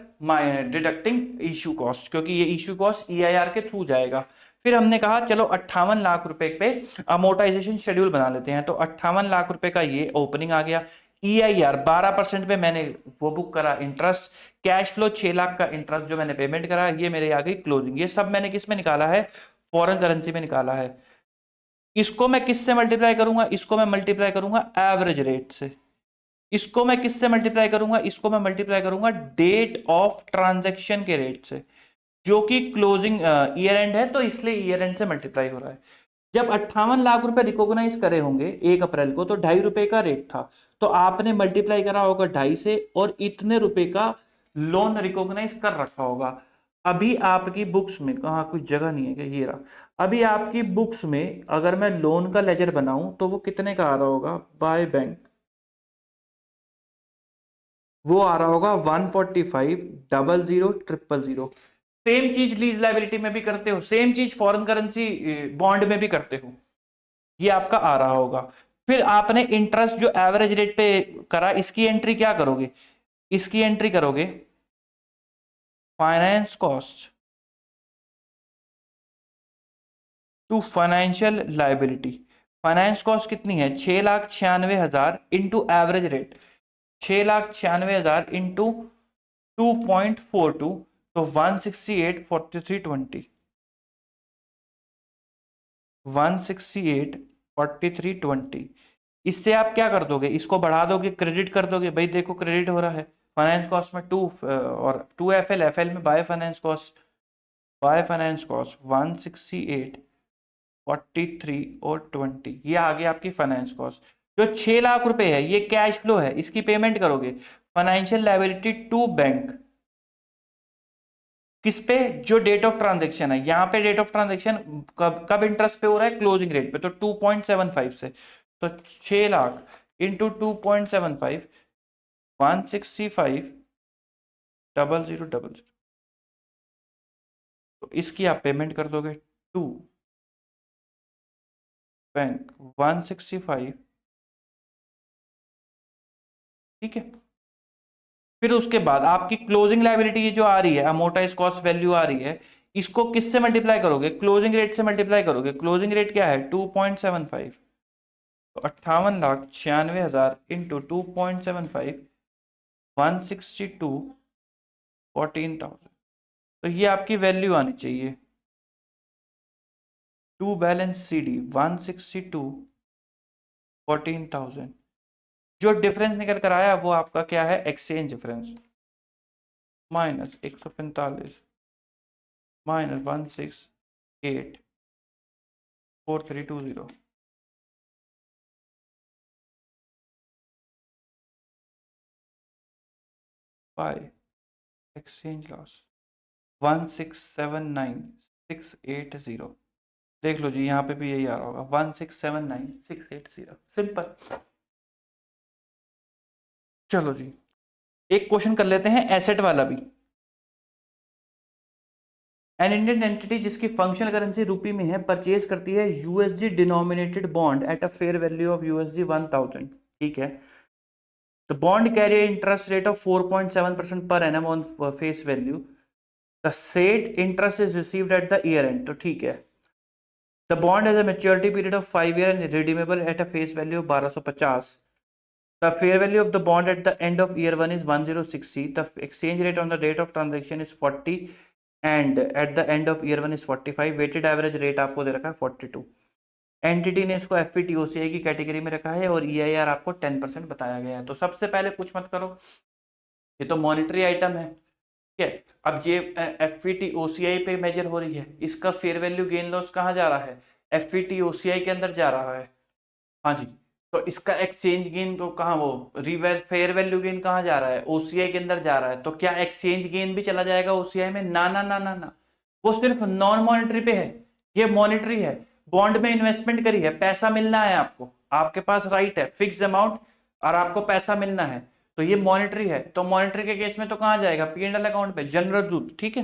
डिडक्टिंग इशू कॉस्ट, क्योंकि ये इशू कॉस्ट EIR के थ्रू जाएगा। फिर हमने कहा चलो 58 लाख रुपए पे अमोर्टाइजेशन शेड्यूल बना लेते हैं, तो 58 लाख रुपए का ये ओपनिंग आ गया। EIR 12% पे मैंने वो बुक करा इंटरेस्ट, कैश फ्लो 6 लाख का इंटरेस्ट जो मैंने पेमेंट करा, ये मेरे आ गई क्लोजिंग। ये सब मैंने किस में निकाला है, फॉरेन करेंसी में निकाला है। इसको मैं किससे मल्टीप्लाई करूंगा, इसको मैं मल्टीप्लाई करूंगा एवरेज रेट से। इसको मैं किससे मल्टीप्लाई करूंगा, इसको मैं मल्टीप्लाई करूंगा डेट ऑफ ट्रांजैक्शन के रेट से, जो कि क्लोजिंग ईयर एंड है, तो इसलिए ईयर एंड से मल्टीप्लाई हो रहा है। जब 58 लाख रुपए रिकॉग्नाइज करे होंगे 1 अप्रैल को, तो 2.5 रुपए का रेट था, तो आपने मल्टीप्लाई करा होगा 2.5 से, और इतने रुपए का लोन रिकॉग्नाइज कर रखा होगा। अभी आपकी बुक्स में कहा कुछ जगह नहीं है क्या, ये रहा। अभी आपकी बुक्स में अगर मैं लोन का लेजर बनाऊं तो वो कितने का आ रहा होगा, बाय बैंक वो आ रहा होगा 145,000,000। सेम चीज लीज लाइबिलिटी में भी करते हो, सेम चीज फॉरेन करेंसी बॉन्ड में भी करते हो, ये आपका आ रहा होगा। फिर आपने इंटरेस्ट जो एवरेज रेट पे करा, इसकी एंट्री क्या करोगे, इसकी एंट्री करोगे finance cost to financial liability. Finance cost कितनी है, 6,96,000 इंटू एवरेज रेट, 6,96,000 इंटू 2.42, तो 168,4320, 168,4320। इससे आप क्या कर दोगे, इसको बढ़ा दोगे, क्रेडिट कर दोगे, भाई देखो क्रेडिट हो रहा है फाइनेंस कॉस्ट में 2 और 2FL, FL में by finance cost, by finance cost 168,43 और 20, ये आ गया आपकी फाइनेंस कॉस्ट। जो 6 लाख रुपए है ये कैश फ्लो है, इसकी पेमेंट करोगे फाइनेंशियल लायबिलिटी टू बैंक, किस पे, जो डेट ऑफ ट्रांजेक्शन है, यहां पे डेट ऑफ ट्रांजेक्शन कब कब इंटरेस्ट पे हो रहा है, क्लोजिंग रेट पे, तो 2.75 से, तो 6 लाख इंटू 2.75, 165,000,000, तो इसकी आप पेमेंट कर दोगे टू बैंक 165, ठीक है। फिर उसके बाद आपकी क्लोजिंग लायबिलिटी ये जो आ रही है, अमोर्टाइज कॉस्ट वैल्यू आ रही है, इसको किससे मल्टीप्लाई करोगे, क्लोजिंग रेट से मल्टीप्लाई करोगे। क्लोजिंग रेट क्या है 2.75, तो 58,96,000 इंटू 2.75, 162,14,000, तो ये आपकी वैल्यू आनी चाहिए। To balance CD 162,14,000। जो डिफरेंस निकल कर आया वो आपका क्या है, exchange difference, minus 145 minus 168,4320 by exchange loss 1679680। देख लो जी, यहाँ पे भी यही आ रहा होगा 1679680, सिंपल। चलो जी, एक क्वेश्चन कर लेते हैं एसेट वाला भी। एन इंडियन एंटिटी जिसकी फंक्शनल करेंसी रुपी में है परचेज करती है USD denominated bond at a fair value of USD 1000, ठीक है। The bond carry interest rate of 4.7% per annum on face value. The set interest is received at the year and, तो ठीक है। The bond has a maturity period of 5 year and redeemable at a face value of 1250। The fair value of the bond at the end of year 1 is 1060. The exchange rate on the date of transaction is 40 and at the end of year 1 is 45. Weighted average rate आपको दे रखा है 42। Entity ने इसको FVTOCI की category में रखा है और EIR आपको 10% बताया गया है। तो सबसे पहले कुछ मत करो, ये तो मॉनिटरी आइटम है, ठीक है। अब ये FVTOCI पे मेजर हो रही है, इसका फेयर वैल्यू गेन लॉस कहाँ जा रहा है? FVTOCI के अंदर जा रहा है, हाँ जी। तो इसका एक्सचेंज गेन तो कहाँ, वो फेयर वैल्यू गेन कहाँ जा रहा है? OCI के अंदर जा रहा है। तो क्या एक्सचेंज गेन भी चला जाएगा OCI में? ना ना ना ना ना, वो सिर्फ नॉन मॉनिटरी पे है, ये मॉनिटरी है। बॉन्ड में इन्वेस्टमेंट करी है, पैसा मिलना है आपको, आपके पास राइट है फिक्स अमाउंट और आपको पैसा मिलना है, तो ये मॉनिटरी है। तो मॉनिटरी के केस में तो कहाँ जाएगा? P&L अकाउंट पे, जनरल रूप, ठीक है।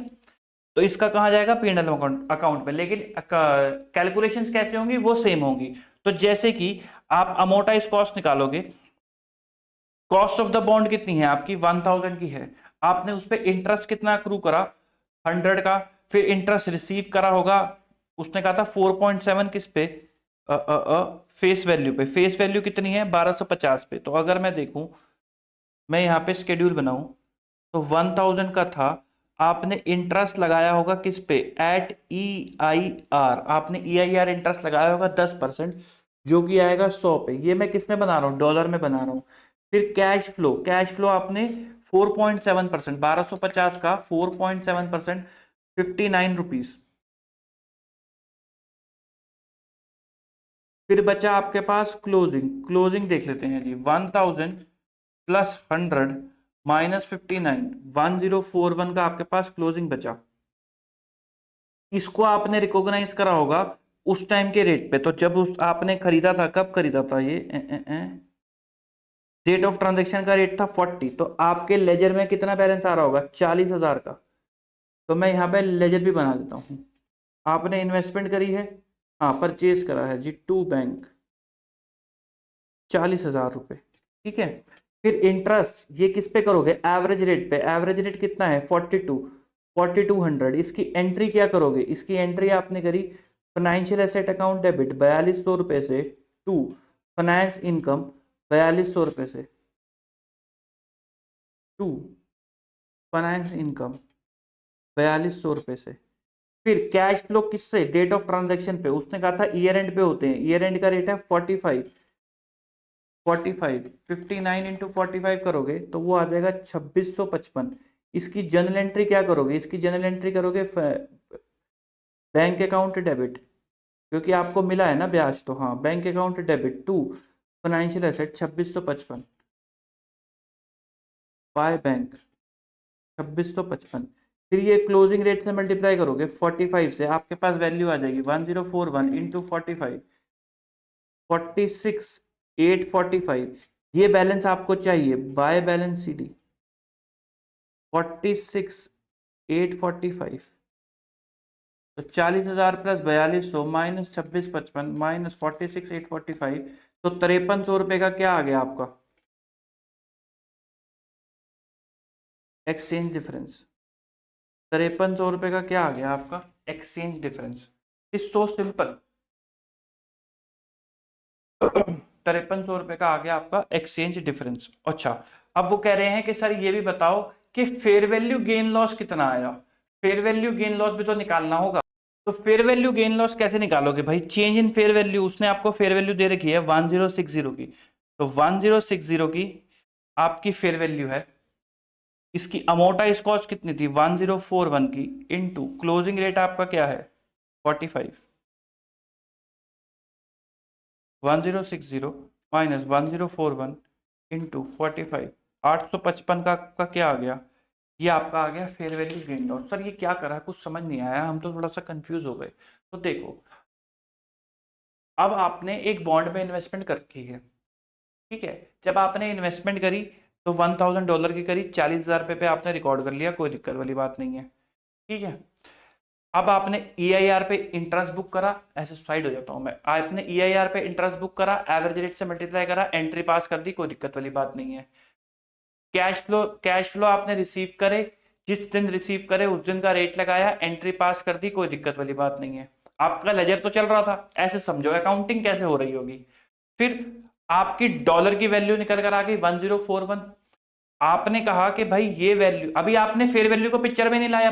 तो इसका कहाँ जाएगा? P&L अकाउंट पे। लेकिन कैलकुलेशंस कैसे होंगी? वो सेम होंगी। तो जैसे कि आप अमोर्टाइज कॉस्ट निकालोगे, कॉस्ट ऑफ द बॉन्ड कितनी है आपकी? 1000 की है। आपने उस पर इंटरेस्ट कितना अक्रू करा? 100 का। फिर इंटरेस्ट रिसीव करा होगा, उसने कहा था 4.7 किस पे? फेस वैल्यू पे। फेस वैल्यू कितनी है? 1250 पे। तो अगर मैं देखूं, मैं यहाँ पे स्केड्यूल बनाऊं, तो 1000 का था, आपने इंटरेस्ट लगाया होगा किस पे? At EIR। आपने EIR इंटरेस्ट लगाया होगा 10%, जो कि आएगा 100 पे। ये मैं किस में बना रहा हूँ? डॉलर में बना रहा हूँ। फिर कैश फ्लो, कैश फ्लो आपने 4.7%, 1250 का 4.7%, 59 रुपीज। फिर बचा आपके पास क्लोजिंग। क्लोजिंग देख लेते हैं जी, 1000 प्लस 100 माइनस 59, 1041 का आपके पास क्लोजिंग बचा। इसको आपने रिकॉग्नाइज करा होगा उस टाइम के रेट पे। तो जब उस आपने खरीदा था, कब खरीदा था ये? डेट ऑफ ट्रांजेक्शन का रेट था 40, तो आपके लेजर में कितना बैलेंस आ रहा होगा? 40,000 का। तो मैं यहाँ पे लेजर भी बना देता हूँ। आपने इन्वेस्टमेंट करी है, हाँ परचेज करा है जी, टू बैंक, 40,000 रुपये, ठीक है। फिर इंटरेस्ट ये किस पे करोगे? एवरेज रेट पे। एवरेज रेट कितना है? 4200। इसकी एंट्री क्या करोगे? इसकी एंट्री आपने करी फाइनेंशियल एसेट अकाउंट डेबिट 4200 रुपये से, टू फाइनेंस इनकम 4200 रुपये से, टू फाइनेंस इनकम 4200 रुपये से। फिर कैश फ्लो किससे? डेट ऑफ ट्रांजैक्शन पे। उसने कहा था ईयर एंड पे होते हैं, ईयर एंड का रेट है 45, 59 इंटू 45 करोगे तो वो आ जाएगा 2655। इसकी जनरल एंट्री क्या करोगे? इसकी जनरल एंट्री करोगे बैंक अकाउंट डेबिट, क्योंकि आपको मिला है ना ब्याज, तो हाँ bank account debit to financial asset 2655 by bank 2655। फिर ये क्लोजिंग रेट से मल्टीप्लाई करोगे 45 से, आपके पास वैल्यू आ जाएगी 1041 इंटू 45, 46,845। ये बैलेंस आपको चाहिए बाय बैलेंस CD 46,845। तो 40,000 प्लस 4200 माइनस 2655 माइनस 46,845, तो 5300 रुपये का क्या आ गया आपका? Exchange difference. 5300 रुपये का क्या आ गया आपका? Exchange difference. Is so simple. 5300 रुपये का आ गया आपका एक्सचेंज डिफरेंस। अच्छा, अब वो कह रहे हैं कि सर ये भी बताओ कि फेयर वैल्यू गेन लॉस कितना आया। फेयर वैल्यू गेन लॉस भी तो निकालना होगा। तो फेयर वैल्यू गेन लॉस कैसे निकालोगे भाई? चेंज इन फेयर वैल्यू, उसने आपको फेयर वैल्यू दे रखी है 1060 की, तो 1060 की आपकी फेयर वैल्यू है। इसकी अमोर्टाइज कॉस्ट कितनी थी? 1041 की, इनटू क्लोजिंग रेट आपका क्या है? 45, 1060 माइनस 1041 इंटू 45, 855 का आपका क्या आ गया? ये आपका आ गया fair value gain loss. Sir ये क्या करा, कुछ समझ नहीं आया, हम तो थोड़ा सा कंफ्यूज हो गए। तो देखो, अब आपने एक बॉन्ड में इन्वेस्टमेंट कर रखी है, ठीक है। जब आपने इन्वेस्टमेंट करी तो $1000 के करीब 40,000 रुपये पे आपने रिकॉर्ड कर लिया, कोई दिक्कत वाली बात नहीं है। ठीक है, अब आपने EIR पे इंटरेस्ट बुक करा, ऐसे साइड हो जाता हूं मैं, आपने EIR पे इंटरेस्ट बुक करा, एवरेज रेट से मल्टीप्लाई करा, एंट्री पास कर दी, कोई दिक्कत वाली बात नहीं है। कैश फ्लो आपने रिसीव करे, जिस दिन रिसीव करे उस दिन का रेट लगाया, एंट्री पास कर दी, कोई दिक्कत वाली बात नहीं है। आपका लेजर तो चल रहा था, ऐसे समझो अकाउंटिंग कैसे हो रही होगी। फिर आपकी डॉलर की वैल्यू निकल कर आ गई 1041। आपने कहा कि भाई ये वैल्यू, अभी आपने फेयर वैल्यू को पिक्चर में नहीं लाया,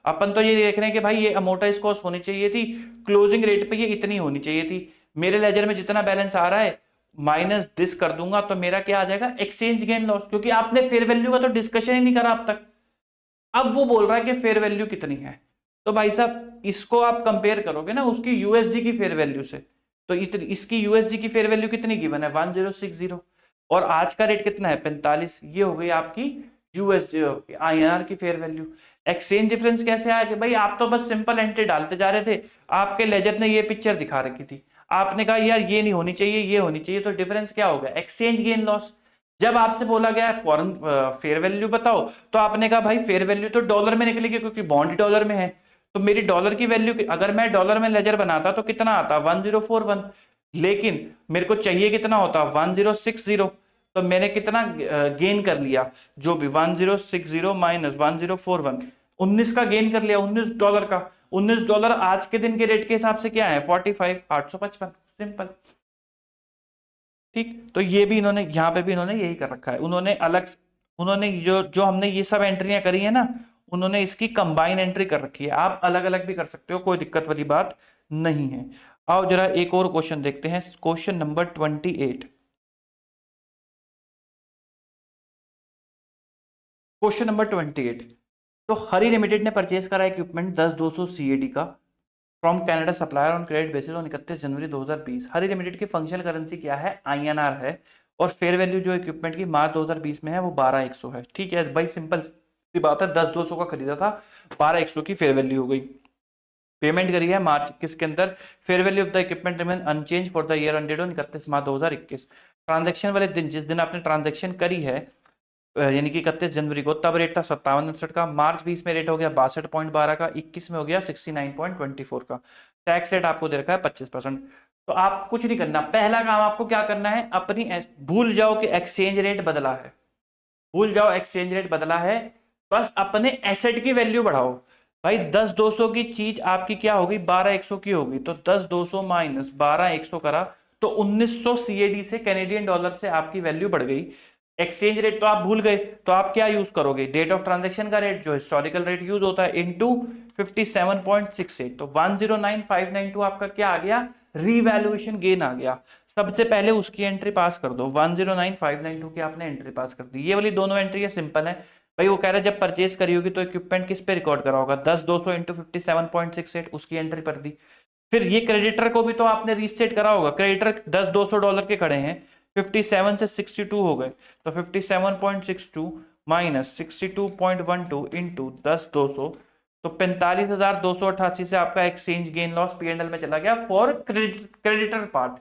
अपन तो ये देख रहे हैं कि भाई ये अमोर्टाइज कॉस्ट होनी चाहिए थी, क्लोजिंग रेट पे ये इतनी होनी चाहिए थी, मेरे लेजर में जितना बैलेंस आ रहा है माइनस दिस कर दूंगा तो मेरा क्या आ जाएगा, एक्सचेंज गेन लॉस, क्योंकि आपने फेयर वैल्यू का तो डिस्कशन ही नहीं करा अब तक। अब वो बोल रहा है कि फेयर वैल्यू कितनी है, तो भाई साहब इसको आप कंपेयर करोगे ना उसकी यूएसजी की फेयर वैल्यू से, तो इसकी यूएसजी की फेयर वैल्यू कितनी गिवन है 1060, और आज का रेट कितना है 45, ये हो गई आपकी यूएसजी INR की फेयर वैल्यू। एक्सचेंज डिफरेंस कैसे आया कि भाई आप तो बस सिंपल एंट्री डालते जा रहे थे, आपके लेजर ने ये पिक्चर दिखा रखी थी, आपने कहा यार ये नहीं होनी चाहिए ये होनी चाहिए, तो डिफरेंस क्या हो गया, एक्सचेंज गेन लॉस। जब आपसे बोला गया फॉरेन फेयर वैल्यू बताओ, तो आपने कहा भाई फेयर वैल्यू तो डॉलर में निकलेगी क्योंकि बॉन्ड डॉलर में है, तो मेरी डॉलर की वैल्यू, अगर मैं डॉलर में लेजर बनाता तो कितना आता 1041, लेकिन मेरे को चाहिए कितना होता 1060, तो मैंने कितना गेन कर लिया, जो भी 1060 माइनस 1041, 19 का गेन कर लिया, $19 का। $19 आज के दिन के रेट के हिसाब से क्या है 45,855, सिंपल। ठीक, तो ये भी इन्होंने यहाँ पे भी इन्होंने यही कर रखा है, उन्होंने जो जो हमने ये सब एंट्रियां करी है ना, उन्होंने इसकी कंबाइन एंट्री कर रखी है, आप अलग अलग भी कर सकते हो, कोई दिक्कत वाली बात नहीं है। आओ जरा एक और क्वेश्चन देखते हैं, क्वेश्चन नंबर 28। क्वेश्चन नंबर 28, तो हरी लिमिटेड ने परचेज करा इक्विपमेंट 10-200 CAD का from Canada supplier on credit basis on 31 January 2020। Hari limited की फंक्शनल करेंसी क्या है, INR है, और फेयर वैल्यू जो इक्विपमेंट की मार्च 2020 में है वो 12,100 है। ठीक है भाई, सिंपल सी बात है, 10-200 का खरीदा था, 12,100 की फेयर वैल्यू हो गई, पेमेंट करी है मार्च 21 के अंदर, fair value of the equipment remain unchange for the year ended on 31 March 2021। Transaction वाले दिन, जिस दिन आपने ट्रांजेक्शन करी है यानी कि 31 जनवरी को, तब रेट था 57.69 का, मार्च 20 में रेट हो गया 62.12 का, 21 में हो गया 69.24 का, टैक्स रेट आपको दे रखा है 25%। तो आप कुछ नहीं करना, पहला काम आपको क्या करना है, अपनी भूल जाओ कि एक्सचेंज रेट बदला है, भूल जाओ एक्सचेंज रेट बदला है, बस अपने एसेट की वैल्यू बढ़ाओ। भाई 10-200 की चीज आपकी क्या होगी 12,100 की होगी, तो 10-200 माइनस 12,100 करा तो 1900 CAD से, कैनेडियन डॉलर से आपकी वैल्यू बढ़ गई। एक्सचेंज रेट तो आप भूल गए, तो आप क्या यूज करोगे, डेट ऑफ ट्रांजैक्शन का रेट जो हिस्टोरिकल रेट यूज होता है इनटू 57.68, तो 109592 आपका क्या आ गया, रीवैल्यूएशन गेन आ गया। सबसे पहले उसकी एंट्री पास कर दो, 109592 की आपने एंट्री पास कर दी, ये वाली दोनों एंट्री है, सिंपल है भाई। वो कह रहा है जब परचेज करी होगी तो इक्विपमेंट किस पे रिकॉर्ड करा होगा, 10-200 इंटू 57.68, उसकी एंट्री कर दी। फिर ये क्रेडिटर को भी तो आपने रीस्टेट करा होगा, क्रेडिटर $10-200 के खड़े हैं, 57 से 62 हो गए, तो 57.62 माइनस 62.12 इंटू 10-200, तो 45,288 से आपका एक्सचेंज गेन लॉस P&L में चला गया फॉर क्रेडिटर पार्ट।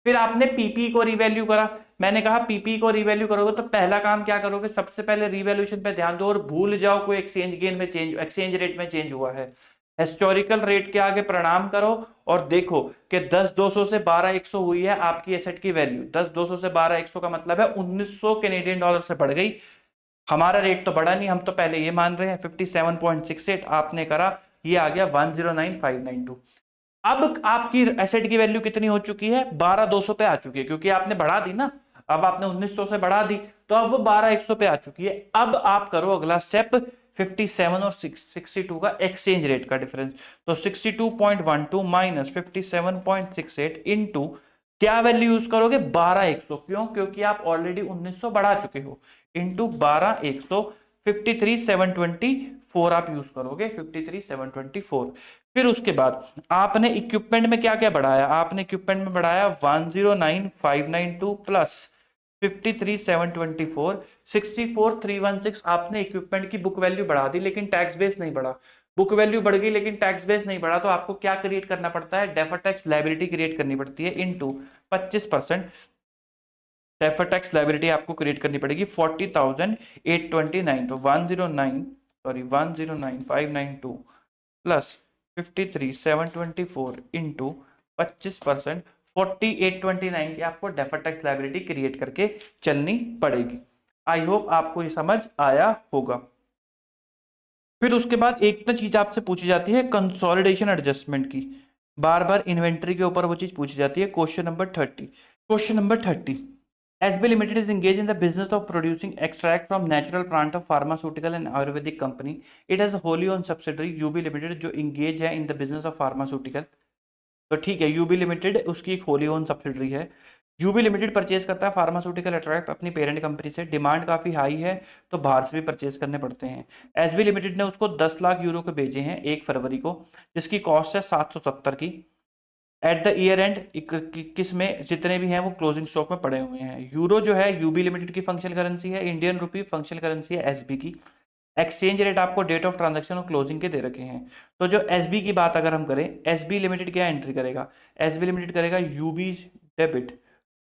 फिर आपने पीपी को रिवैल्यू करा, मैंने कहा पीपी को रिवैल्यू करोगे तो पहला काम क्या करोगे, सबसे पहले रिवैल्यूएशन पे ध्यान दो और भूल जाओ कोई एक्सचेंज गेन में चेंज, एक्सचेंज रेट में चेंज हुआ है, हिस्टोरिकल रेट के आगे प्रणाम करो और देखो कि 10-200 से 12,100 हुई है आपकी एसेट की वैल्यू, 10-200 से 12,100 का मतलब है 1900 कैनेडियन डॉलर से बढ़ गई। हमारा रेट तो बढ़ा नहीं, हम तो पहले ये मान रहे हैं 57.68, आपने करा, ये आ गया 109592। अब आपकी एसेट की वैल्यू कितनी हो चुकी है 12,200 पे आ चुकी है, क्योंकि आपने बढ़ा दी ना, अब आपने 1900 से बढ़ा दी, तो अब वो 12,100 पे आ चुकी है। अब आप करो अगला स्टेप, 57 और 62 का एक्सचेंज रेट का डिफरेंस, तो 62.12 माइनस 57.68 इंटू क्या वैल्यू यूज करोगे 12,100, क्यों, क्योंकि आप ऑलरेडी 1900 बढ़ा चुके हो, इंटू 12,100, 53,724 आप यूज करोगे, 53,724। फिर उसके बाद आपने इक्विपमेंट में क्या क्या बढ़ाया, आपने इक्विपमेंट में बढ़ाया 109592 प्लस 53,724, 64,316 आपने इक्विपमेंट की बुक वैल्यू बढ़ा दी, लेकिन टैक्स बेस नहीं बढ़ा। बुक वैल्यू बढ़ गई लेकिन टैक्स बेस नहीं बढ़ा, तो आपको क्या क्रिएट करना पड़ता है, डेफर्ड टैक्स लायबिलिटी क्रिएट करनी पड़ती है इनटू 25%। डेफर्ड टैक्स लायबिलिटी आपको क्रिएट करनी पड़ेगी 40,829, तो 109,592 प्लस 53,724 इंटू 25%, 4829 की आपको डेफर्ड टैक्स लायबिलिटी क्रिएट करके चलनी पड़ेगी। आई होप आपको ये समझ आया होगा। फिर उसके बाद एक ना चीज आपसे पूछी जाती है कंसोलिडेशन एडजस्टमेंट की, बार बार इन्वेंट्री के ऊपर वो चीज पूछी जाती है। Question number 30, question number 30, SB Limited is engaged in the business of producing extract from natural plant of pharmaceutical and Ayurvedic company. It has a wholly owned subsidiary UB Limited जो engage है in the business of pharmaceutical। तो ठीक है, UB Limited उसकी एक wholly owned subsidiary है। UB Limited purchase करता है फार्मास्यूटिकल एक्सट्रैक्ट अपनी पेरेंट कंपनी से, डिमांड काफी हाई है तो बाहर से भी परचेज करने पड़ते हैं। SB Limited ने उसको 10 लाख यूरो के भेजे हैं 1 फरवरी को, जिसकी कॉस्ट है 770 की। एट द ईयर एंड किस में जितने भी हैं वो क्लोजिंग स्टॉक में पड़े हुए हैं। यूरो जो है यूबी लिमिटेड की फंक्शनल करेंसी है, इंडियन रुपी फंक्शनल करेंसी है एसबी की। एक्सचेंज रेट आपको डेट ऑफ ट्रांजैक्शन और क्लोजिंग के दे रखे हैं। तो जो एसबी की बात अगर हम करें, एसबी लिमिटेड क्या एंट्री करेगा, एसबी लिमिटेड करेगा यूबी डेबिट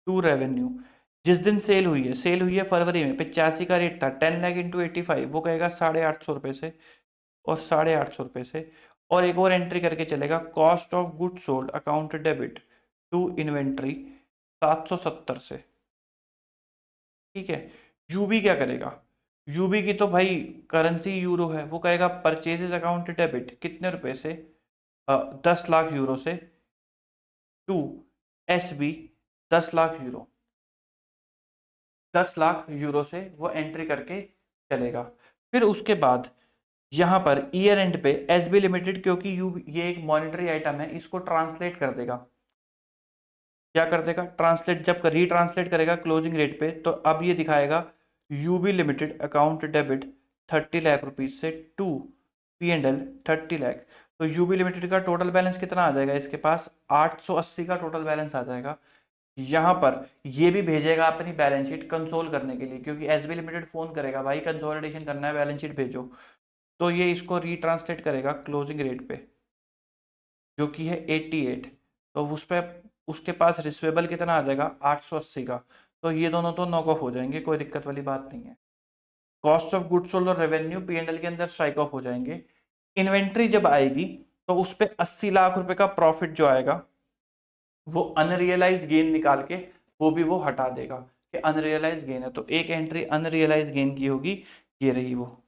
टू रेवेन्यू। जिस दिन सेल हुई है फरवरी में, 85 का रेट था, 10 लाख इंटू 85, वो कहेगा 850 रुपये से और 850 रुपये से। और एक और एंट्री करके चलेगा, cost of good sold account debit to inventory 770 से। ठीक है, यूबी क्या करेगा, यूबी की तो भाई करेंसी यूरो है, वो कहेगा परचेजेस अकाउंट डेबिट कितने रुपए से, 10 लाख यूरो से, to SB 10 lakh euro, 10 lakh euro से वो एंट्री करके चलेगा। फिर उसके बाद यहां पर ईयर एंड पे एसबी लिमिटेड, क्योंकि ये एक मॉनिटरी आइटम है, इसको ट्रांसलेट कर देगा। क्या कर देगा, ट्रांसलेट, जब रीट्रांसलेट करेगा क्लोजिंग रेट पे, तो अब ये दिखाएगा UB limited account debit 30 lakh rupees से टू P&L 30 लाख। तो यूबी लिमिटेड का टोटल बैलेंस कितना आ जाएगा, इसके पास 880 का टोटल बैलेंस आ जाएगा। यहां पर ये भी भेजेगा अपनी बैलेंस शीट कंसोल करने के लिए, क्योंकि एसबी लिमिटेड फोन करेगा भाई कंसोलिडेशन करना है, बैलेंस शीट भेजो। तो ये इसको रीट्रांसलेट करेगा क्लोजिंग रेट पे जो कि है 88, तो उस पर उसके पास रिसीवेबल कितना आ जाएगा 880 का। तो ये दोनों तो नॉक ऑफ हो जाएंगे, कोई दिक्कत वाली बात नहीं है। कॉस्ट ऑफ गुड्स सोल्ड और रेवेन्यू P&L के अंदर स्ट्राइक ऑफ हो जाएंगे। इन्वेंट्री जब आएगी तो उस पर 80 लाख रुपए का प्रॉफिट जो आएगा वो अनरियलाइज गेन निकाल के वो भी वो हटा देगा कि अनरियलाइज गेन है। तो एक एंट्री अनरियलाइज गेन की होगी, ये रही वो,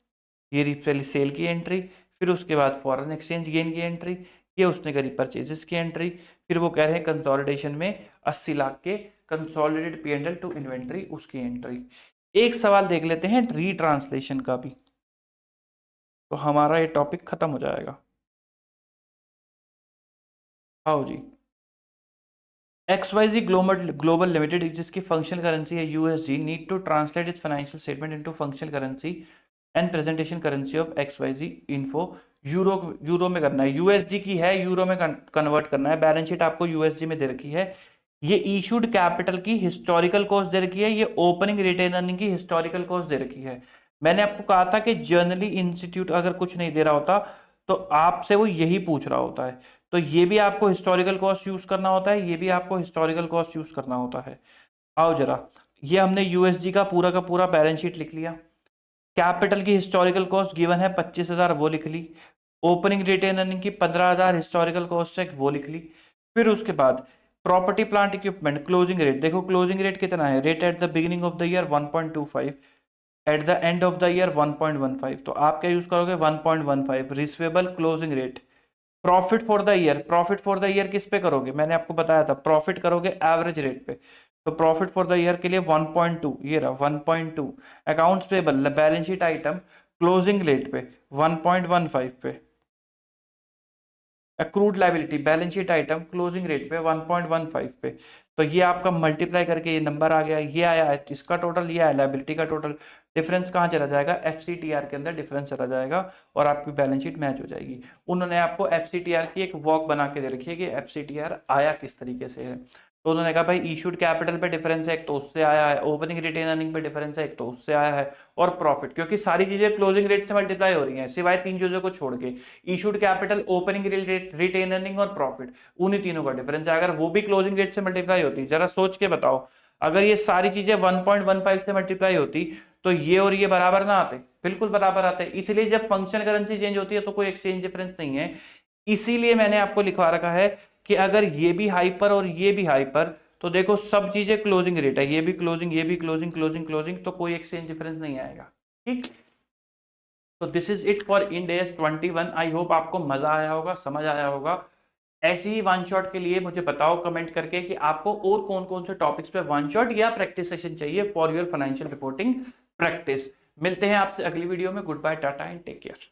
ये रही पहले सेल की एंट्री, फिर उसके बाद फॉरेन एक्सचेंज गेन की एंट्री, ये उसने करी परचेजेस की एंट्री। फिर वो कह रहे हैं कंसोलिडेशन में 80 लाख के कंसोलिडेटेड P&L टू इन्वेंट्री, उसकी एंट्री। एक सवाल देख लेते हैं रीट्रांसलेशन का भी, तो हमारा ये टॉपिक खत्म हो जाएगा। आओ जी, XYZ ग्लोबल लिमिटेड जिसकी फंक्शनल करेंसी है USD need to translate its financial statement into functional currency and presentation currency of XYZ info. Euro में करना है, USD की है, यूरो में कन्वर्ट करना है। बैलेंस शीट आपको USD में दे रखी है। ये इशूड कैपिटल की हिस्टोरिकल कॉस्ट दे रखी है, ये ओपनिंग रिटेन अर्निंग की हिस्टोरिकल कॉस्ट दे रखी है। मैंने आपको कहा था कि जर्नली इंस्टीट्यूट अगर कुछ नहीं दे रहा होता तो आपसे वो यही पूछ रहा होता है। तो ये भी आपको हिस्टोरिकल कॉस्ट यूज करना होता है, ये भी आपको हिस्टोरिकल कॉस्ट यूज करना होता है। आओ जरा, ये हमने USD का पूरा बैलेंस शीट लिख लिया। कैपिटल की हिस्टोरिकल कॉस्ट गिवन है 25,000, वो लिख ली। ओपनिंग रिटेन अर्निंग की 15,000 हिस्टोरिकल कॉस्ट है, वो लिख ली। फिर उसके बाद property plant equipment closing rate, देखो क्लोजिंग रेट कितना है, rate at the beginning of the year 1.25, at the end of the year 1.15। तो आप क्या यूज करोगे 1.15 receivable closing rate. Profit for the year, profit for the year किस पे करोगे, मैंने आपको बताया था प्रॉफिट करोगे एवरेज रेट पे। तो प्रॉफिट फॉर द ईयर के लिए 1.2, ये रहा 1.2। Accounts payable balance sheet item closing rate पे 1.15 पे। Accrued liability balance sheet item closing rate पे 1.15 पे। तो ये आपका मल्टीप्लाई करके ये नंबर आ गया, ये आया इसका टोटल, ये आया लाइबिलिटी का टोटल। डिफरेंस कहाँ चला जाएगा, FCTR के अंदर डिफरेंस चला जाएगा और आपकी बैलेंस शीट मैच हो जाएगी। उन्होंने आपको FCTR की एक वॉक बना के दे रखी है कि FCTR आया किस तरीके से है। तो उन्होंने कहा भाई इशूड कैपिटल पे डिफरेंस है, एक तो उससे आया है, ओपनिंग रिटेन अर्निंग पे डिफरेंस है, एक तो उससे आया है, और प्रॉफिट, क्योंकि सारी चीजें क्लोजिंग रेट से मल्टीप्लाई हो रही हैं सिवाय 3 चीजों को छोड़ के, issued capital, opening retain earning और प्रॉफिट, उन्हीं तीनों का डिफरेंस है। अगर वो भी क्लोजिंग रेट से मल्टीप्लाई होती, जरा सोच के बताओ, अगर ये सारी चीजें 1.15 से मल्टीप्लाई होती तो ये और ये बराबर ना आते, बिल्कुल बराबर आते। इसलिए जब फंक्शन करेंसी चेंज होती है तो कोई एक्सचेंज डिफरेंस नहीं है। इसीलिए मैंने आपको लिखवा रखा है कि अगर ये भी हाइपर और ये भी हाइपर, तो देखो सब चीजें क्लोजिंग रेट है, ये भी क्लोजिंग, ये भी क्लोजिंग, क्लोजिंग क्लोजिंग, तो कोई एक्सचेंज डिफरेंस नहीं आएगा। ठीक, तो this is it for Ind AS 21। I hope आपको मजा आया होगा, समझ आया होगा। ऐसी ही वन शॉट के लिए मुझे बताओ कमेंट करके कि आपको और कौन कौन से टॉपिक्स पे वन शॉट या प्रैक्टिस सेशन चाहिए for your financial reporting practice. मिलते हैं आपसे अगली वीडियो में। Good bye, tata and take care.